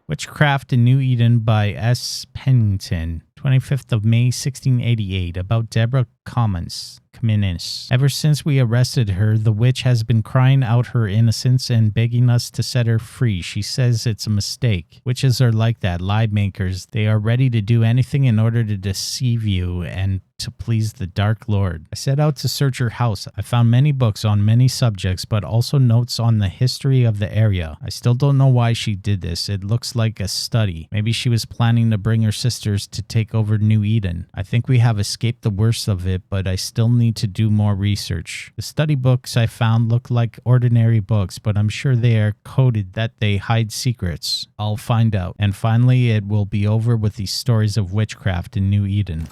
Witchcraft in New Eden by S. Pennington, 25th of May, 1688, about Deborah Comins. Ever since we arrested her, the witch has been crying out her innocence and begging us to set her free. She says it's a mistake. Witches are like that, lie makers. They are ready to do anything in order to deceive you and to please the Dark Lord. I set out to search her house. I found many books on many subjects, but also notes on the history of the area. I still don't know why she did this. It looks like a study. Maybe she was planning to bring her sisters to take over New Eden. I think we have escaped the worst of it, but I still need to do more research. The study books I found look like ordinary books, but I'm sure they are coded that they hide secrets. I'll find out. And finally, it will be over with these stories of witchcraft in New Eden.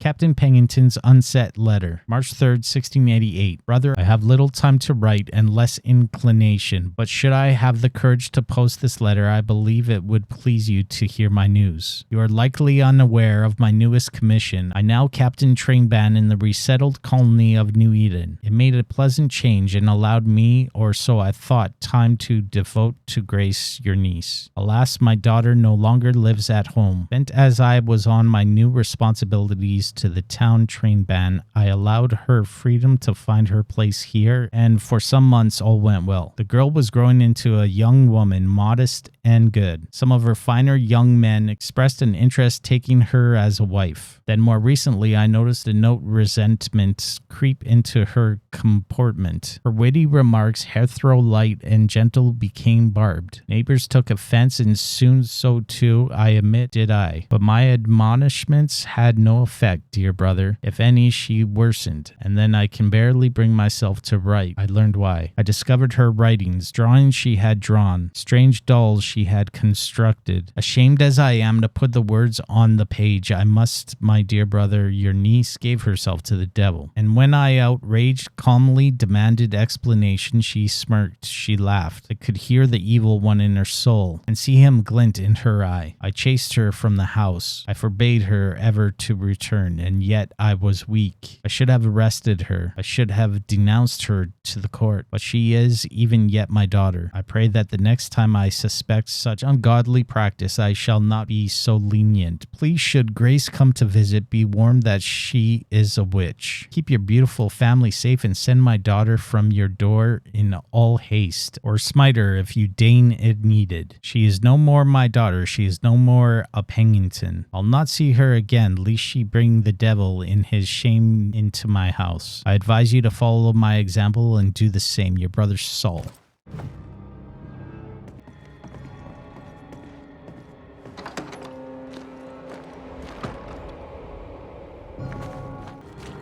Captain Pennington's unset letter, March 3rd, 1688. Brother, I have little time to write and less inclination, but should I have the courage to post this letter, I believe it would please you to hear my news. You are likely unaware of my newest commission. I now captain train band in the resettled colony of New Eden. It made a pleasant change and allowed me, or so I thought, time to devote to Grace, your niece. Alas, my daughter no longer lives at home. Bent as I was on my new responsibilities to the town train band, I allowed her freedom to find her place here, and for some months all went well. The girl was growing into a young woman, modest and good. Some of her finer young men expressed an interest taking her as a wife. Then more recently, I noticed a note resentment creep into her comportment. Her witty remarks, hair throw light and gentle, became barbed. Neighbors took offense, and soon so too, I admit, did I. But my admonishments had no effect. dear brother. If any, she worsened, and then I can barely bring myself to write. I learned why. I discovered her writings, drawings she had drawn, strange dolls she had constructed. Ashamed as I am to put the words on the page, I must, my dear brother, your niece gave herself to the devil. And when I, outraged, calmly demanded explanation, she smirked, she laughed. I could hear the evil one in her soul and see him glint in her eye. I chased her from the house. I forbade her ever to return, and yet I was weak. I should have arrested her. I should have denounced her to the court, but she is even yet my daughter. I pray that the next time I suspect such ungodly practice, I shall not be so lenient. Please, should Grace come to visit, be warned that she is a witch. Keep your beautiful family safe and send my daughter from your door in all haste, or smite her if you deign it needed. She is no more my daughter. She is no more a Pennington. I'll not see her again, lest she bring the devil in his shame into my house. I advise you to follow my example and do the same. Your brother Saul.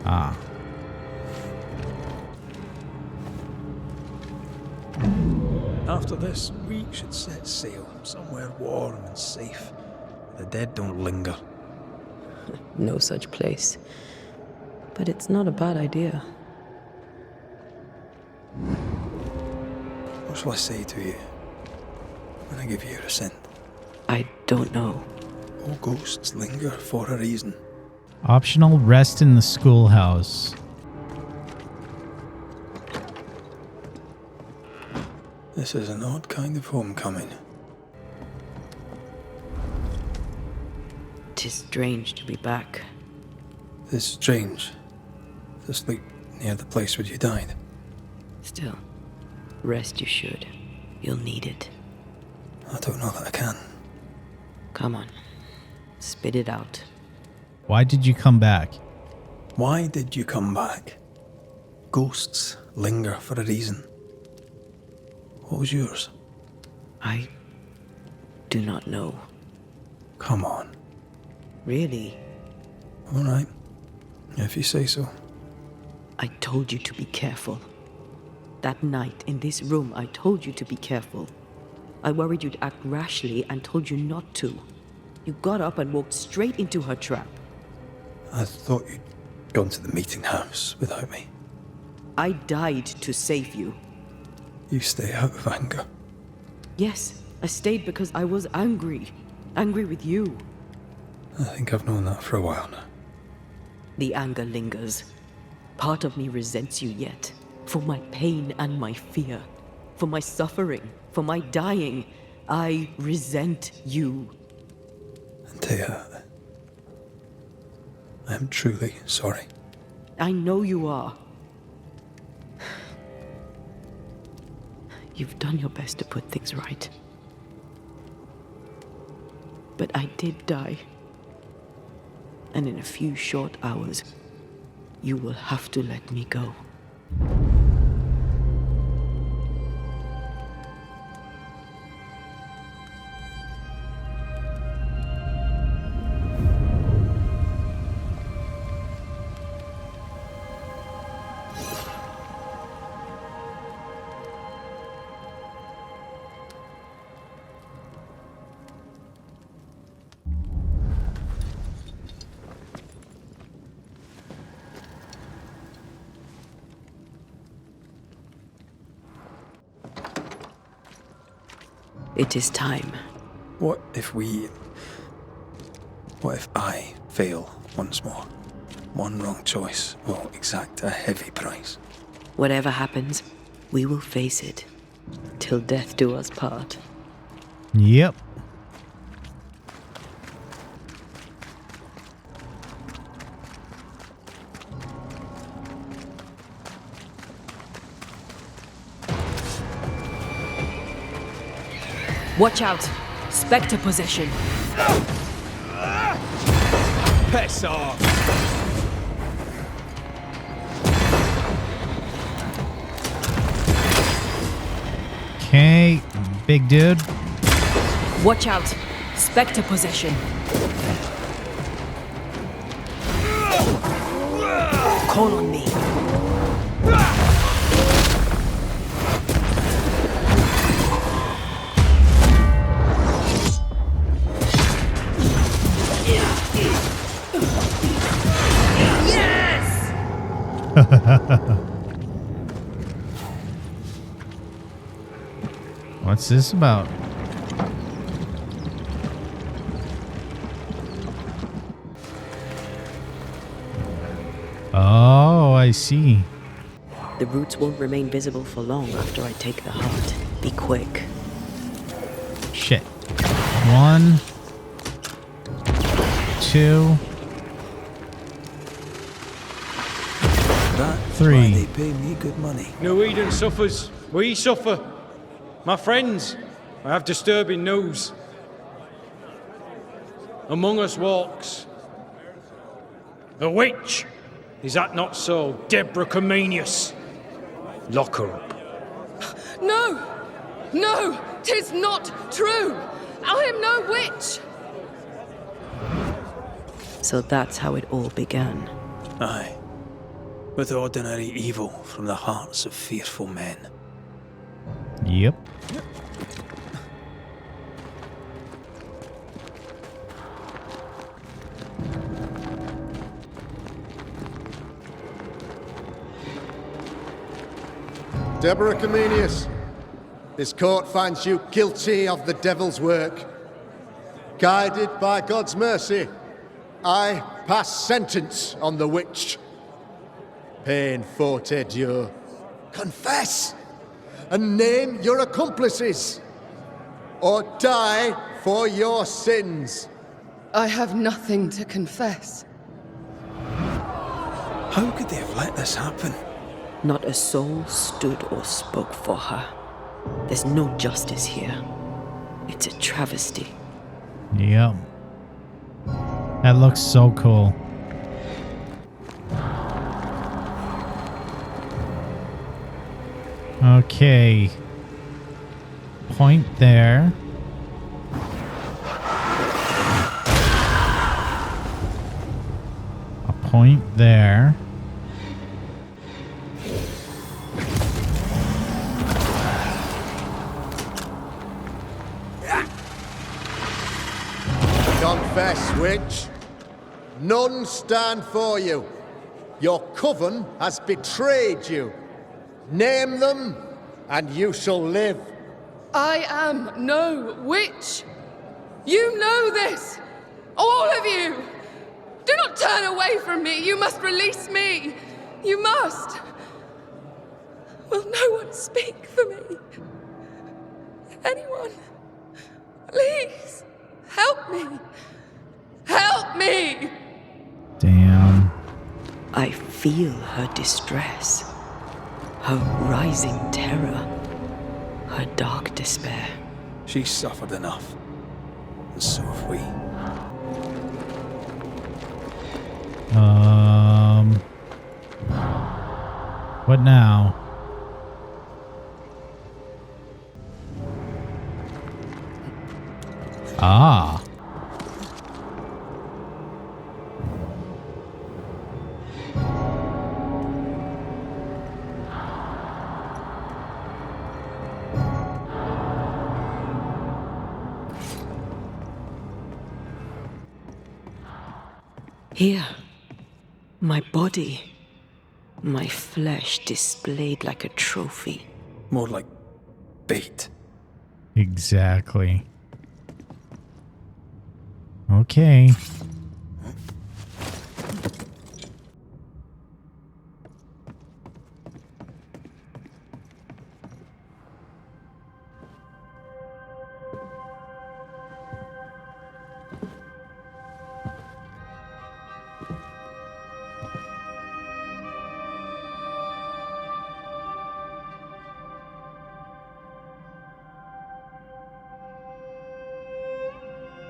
Ah. After this, we should set sail somewhere warm and safe. The dead don't linger. No such place. But it's not a bad idea. What shall I say to you when I give you your assent? I don't know. All ghosts linger for a reason. Optional rest in the schoolhouse. This is an odd kind of homecoming. 'Tis strange to be back. 'Tis strange to sleep near the place where you died. Still, rest you should. You'll need it. I don't know that I can. Come on. Spit it out. Why did you come back? Why did you come back? Ghosts linger for a reason. What was yours? I do not know. Come on. Really? All right. If you say so. I told you to be careful. That night in this room, I told you to be careful. I worried you'd act rashly and told you not to. You got up and walked straight into her trap. I thought you'd gone to the meeting house without me. I died to save you. You stay out of anger. Yes, I stayed because I was angry. Angry with you. I think I've known that for a while now. The anger lingers. Part of me resents you yet. For my pain and my fear. For my suffering. For my dying. I resent you. Antea, I am truly sorry. I know you are. You've done your best to put things right. But I did die. And in a few short hours, you will have to let me go. It is time. What if I fail once more? One wrong choice will exact a heavy price. Whatever happens, we will face it. Till death do us part. Yep. Watch out! Spectre possession. Piss off! Okay, big dude. Watch out! Spectre possession. Call on me. What's this about? Oh, I see. The roots won't remain visible for long after I take the heart. Be quick. Shit. 1, 2, That's 3. why they pay me good money. No Eden suffers. We suffer. My friends, I have disturbing news. Among us walks a witch. Is that not so, Deborah Comenius? Lock her up. No! No! 'Tis not true! I am no witch! So that's how it all began. Aye. With ordinary evil from the hearts of fearful men. Yep. Deborah Comenius, this court finds you guilty of the devil's work. Guided by God's mercy, I pass sentence on the witch. Pain forte Dieu. Confess and name your accomplices, or die for your sins. I have nothing to confess. How could they have let this happen? Not a soul stood or spoke for her. There's no justice here. It's a travesty. Yep. That looks so cool. Okay. Point there. A point there. Confess, witch. None stand for you. Your coven has betrayed you. Name them, and you shall live. I am no witch! You know this! All of you! Do not turn away from me! You must release me! You must! Will no one speak for me? Anyone? Please! Help me! Help me! Damn. I feel her distress, her rising terror, her dark despair. She's suffered enough. And so have we. What now? Ah. Here, my body, my flesh displayed like a trophy. More like bait. Exactly. Okay.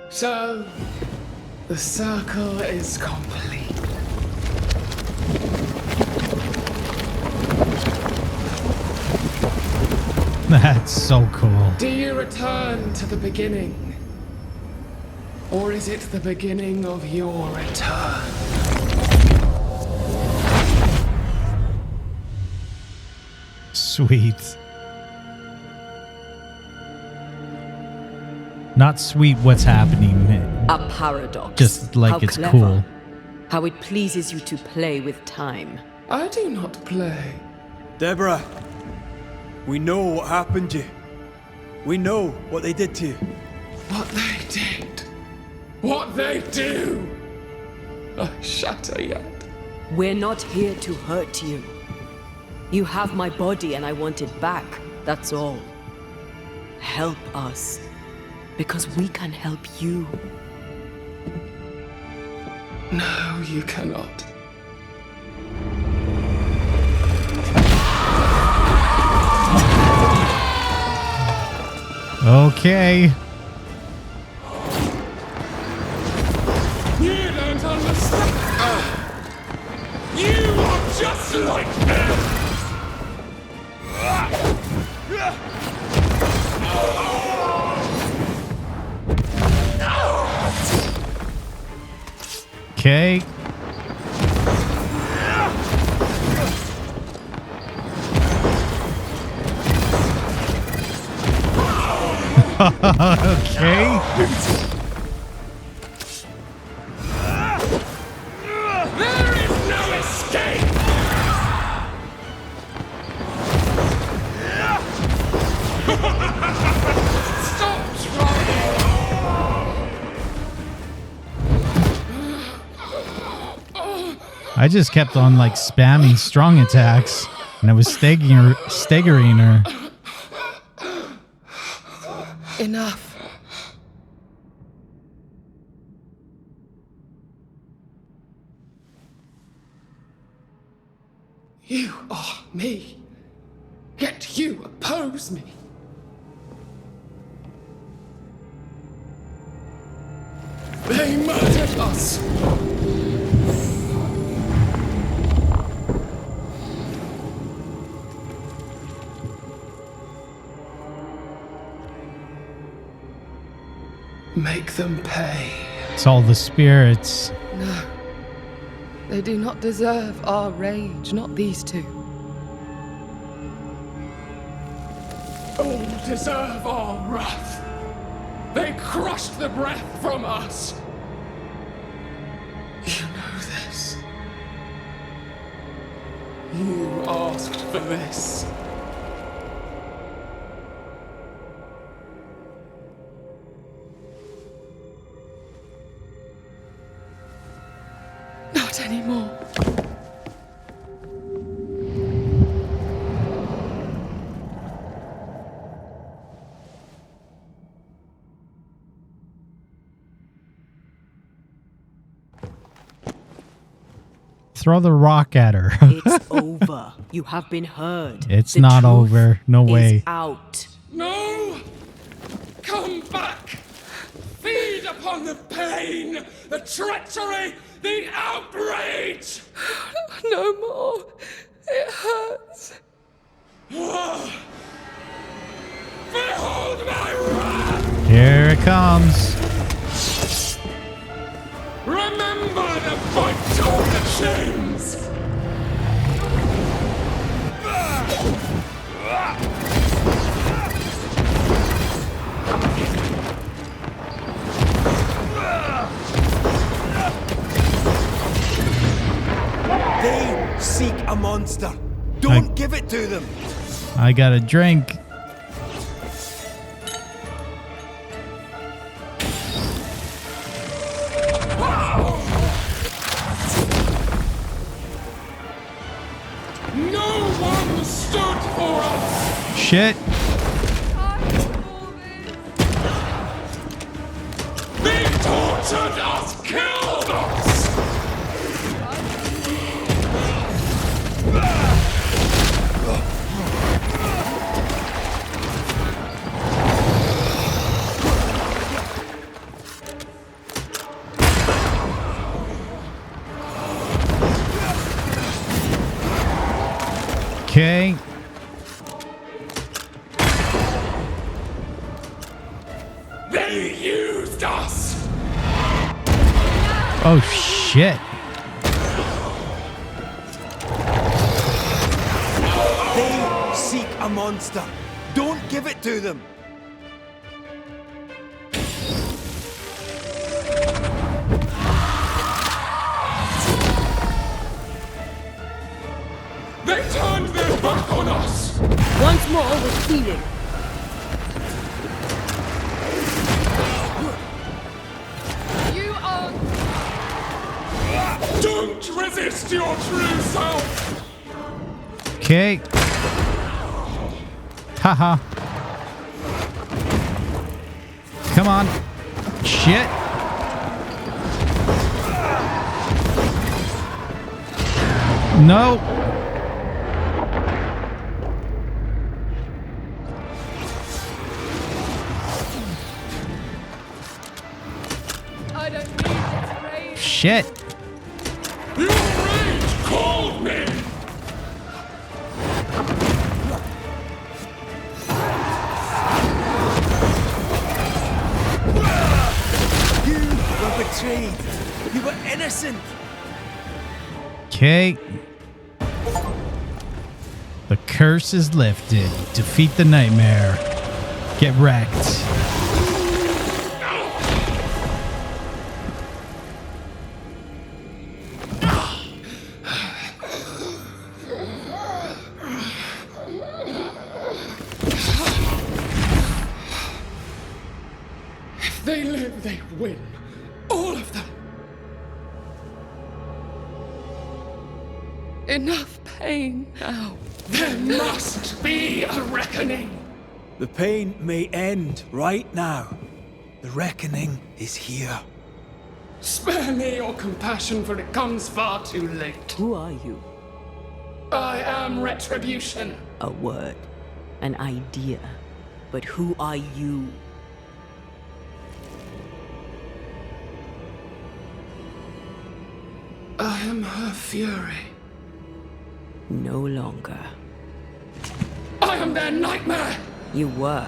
So, the circle is complete. That's so cool. Do you return to the beginning? Or is it the beginning of your return? Sweet. Not sweet what's happening. A paradox. Just like How it's clever. cool. How it pleases you to play with time. I do not play. Deborah, we know what happened to you. We know what they did to you. What they did. What they do. I shatter yet. We're not here to hurt you. You have my body and I want it back. That's all. Help us. Because we can help you. No, you cannot. Okay. You don't understand. You are just like them. Okay. Okay. There is no escape. Stop trying. I just kept on like spamming strong attacks, and I was staggering her. Enough. You are me, yet you oppose me. They murdered us. Make them pay. It's all the spirits. No. They do not deserve our rage, not these two. All deserve our wrath. They crushed the breath from us. You know this. You asked for this. Not anymore. Throw the rock at her. It's over. You have been heard. It's The not truth over. No is way. out. No! Come back! Feed upon the pain, the treachery, the outrage! No more. It hurts. Behold my wrath! Here it comes. Remember the fight of the chains! They seek a monster. Don't give it to them. I got a drink. No one stood for us! Shit. They tortured us, killed us! Okay. They used us! Oh shit. They seek a monster. Don't give it to them. They turned their back on us! Once more with feeling. You are... Don't resist your true self! Okay. Haha. Come on. Shit. No. I don't need this rage. Shit. Your rage called me! You were betrayed. You were innocent. Okay. The curse is lifted. Defeat the nightmare. Get wrecked. If they live, they win. All of them. Enough pain now. There must be a reckoning. The pain may end right now. The reckoning is here. Spare me your compassion, for it comes far too late. Who are you? I am retribution. A word. An idea. But who are you? I am her fury. No longer. I am their nightmare. You were.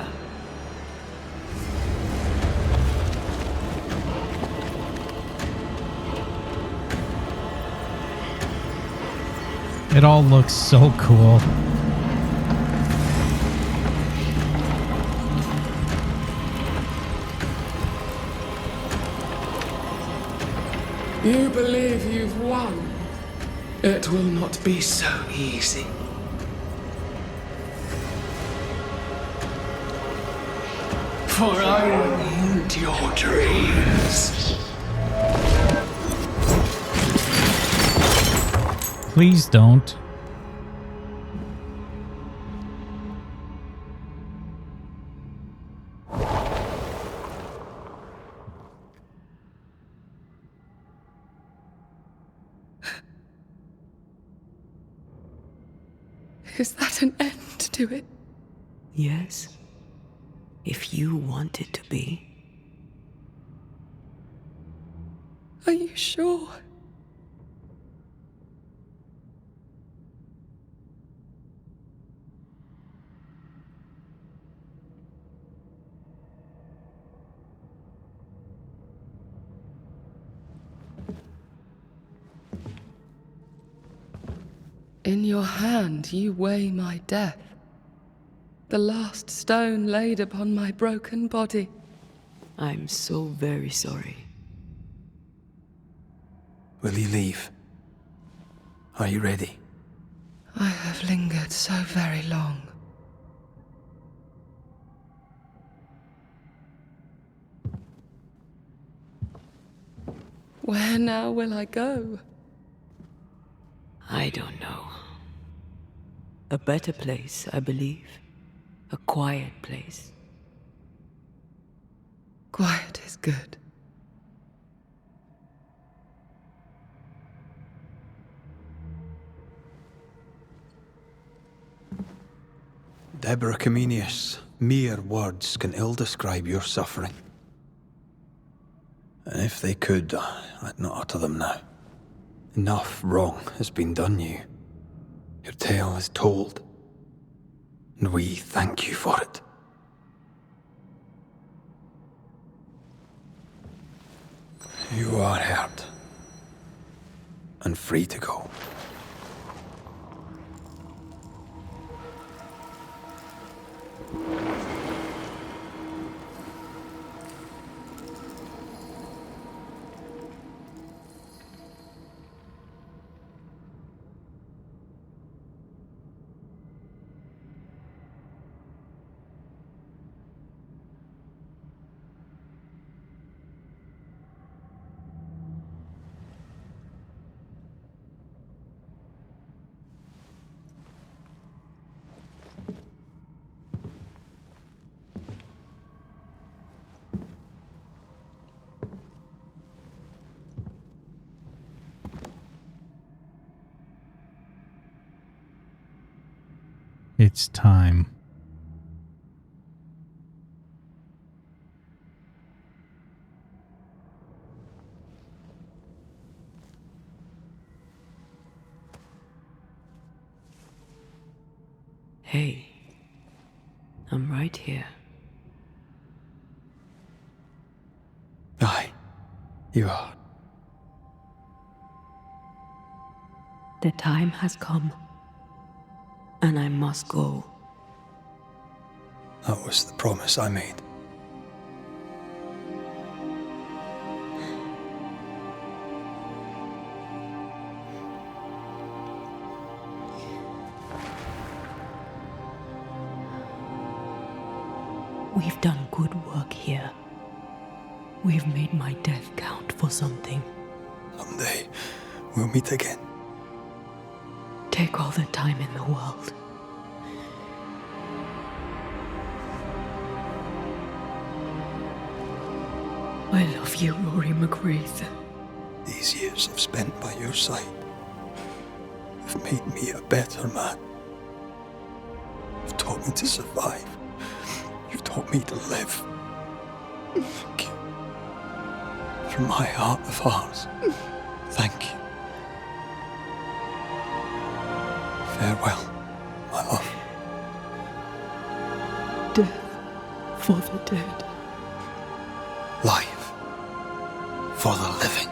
It all looks so cool. You believe you've won. It will not be so easy. For I will end your dreams. Please don't. Is that an end to it? Yes. If you want it to be. Are you sure? In your hand you weigh my death, the last stone laid upon my broken body. I'm so very sorry. Will you leave? Are you ready? I have lingered so very long. Where now will I go? I don't know. A better place, I believe. A quiet place. Quiet is good. Deborah Comenius, mere words can ill describe your suffering. And if they could, I'd not utter them now. Enough wrong has been done you. Your tale is told, and we thank you for it. You are heard, and free to go. It's time. Hey, I'm right here. Aye, you are. The time has come, and I must go. That was the promise I made. We've done good work here. We've made my death count for something. Someday, we'll meet again. Take all the time in the world. I love you, Rory McGrath. These years I've spent by your side have made me a better man. You've taught me to survive. You've taught me to live. Thank you. From my heart of hearts, thank you. Farewell, my love. Death for the dead. Life for the living.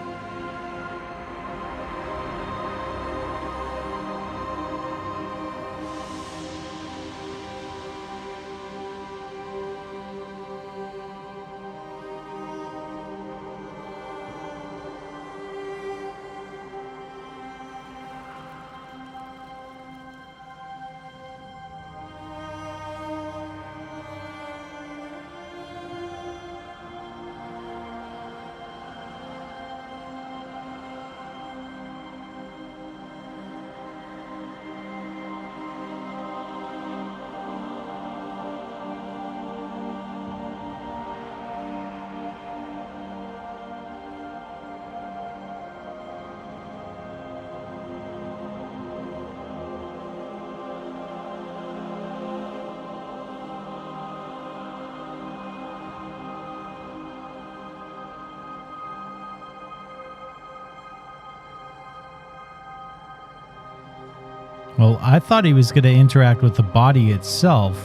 Well, I thought he was going to interact with the body itself.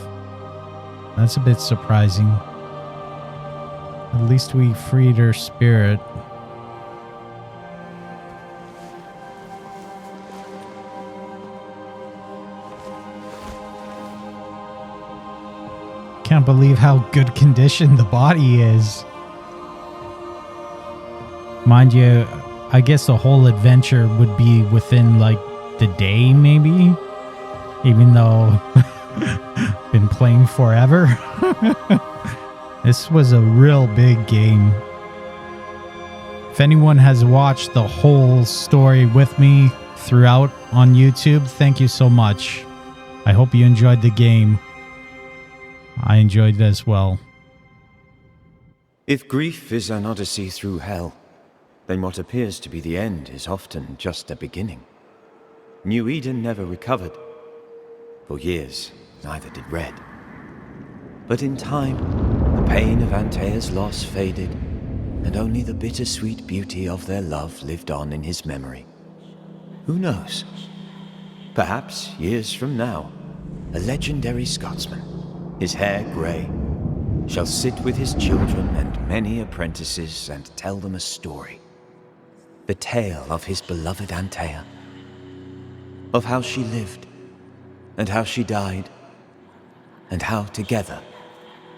That's a bit surprising. At least we freed her spirit. Can't believe how good condition the body is. Mind you, I guess the whole adventure would be within like the day, maybe, even though been playing forever. This was a real big game. If anyone has watched the whole story with me throughout on YouTube, thank you so much. I hope you enjoyed the game. I enjoyed it as well. If grief is an odyssey through hell, then what appears to be the end is often just a beginning. New Eden never recovered. For years, neither did Red. But in time, the pain of Antaea's loss faded, and only the bittersweet beauty of their love lived on in his memory. Who knows? Perhaps, years from now, a legendary Scotsman, his hair grey, shall sit with his children and many apprentices and tell them a story. The tale of his beloved Antaea. Of how she lived, and how she died, and how together,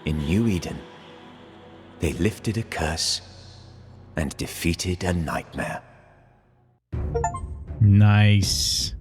in New Eden, they lifted a curse and defeated a nightmare. Nice.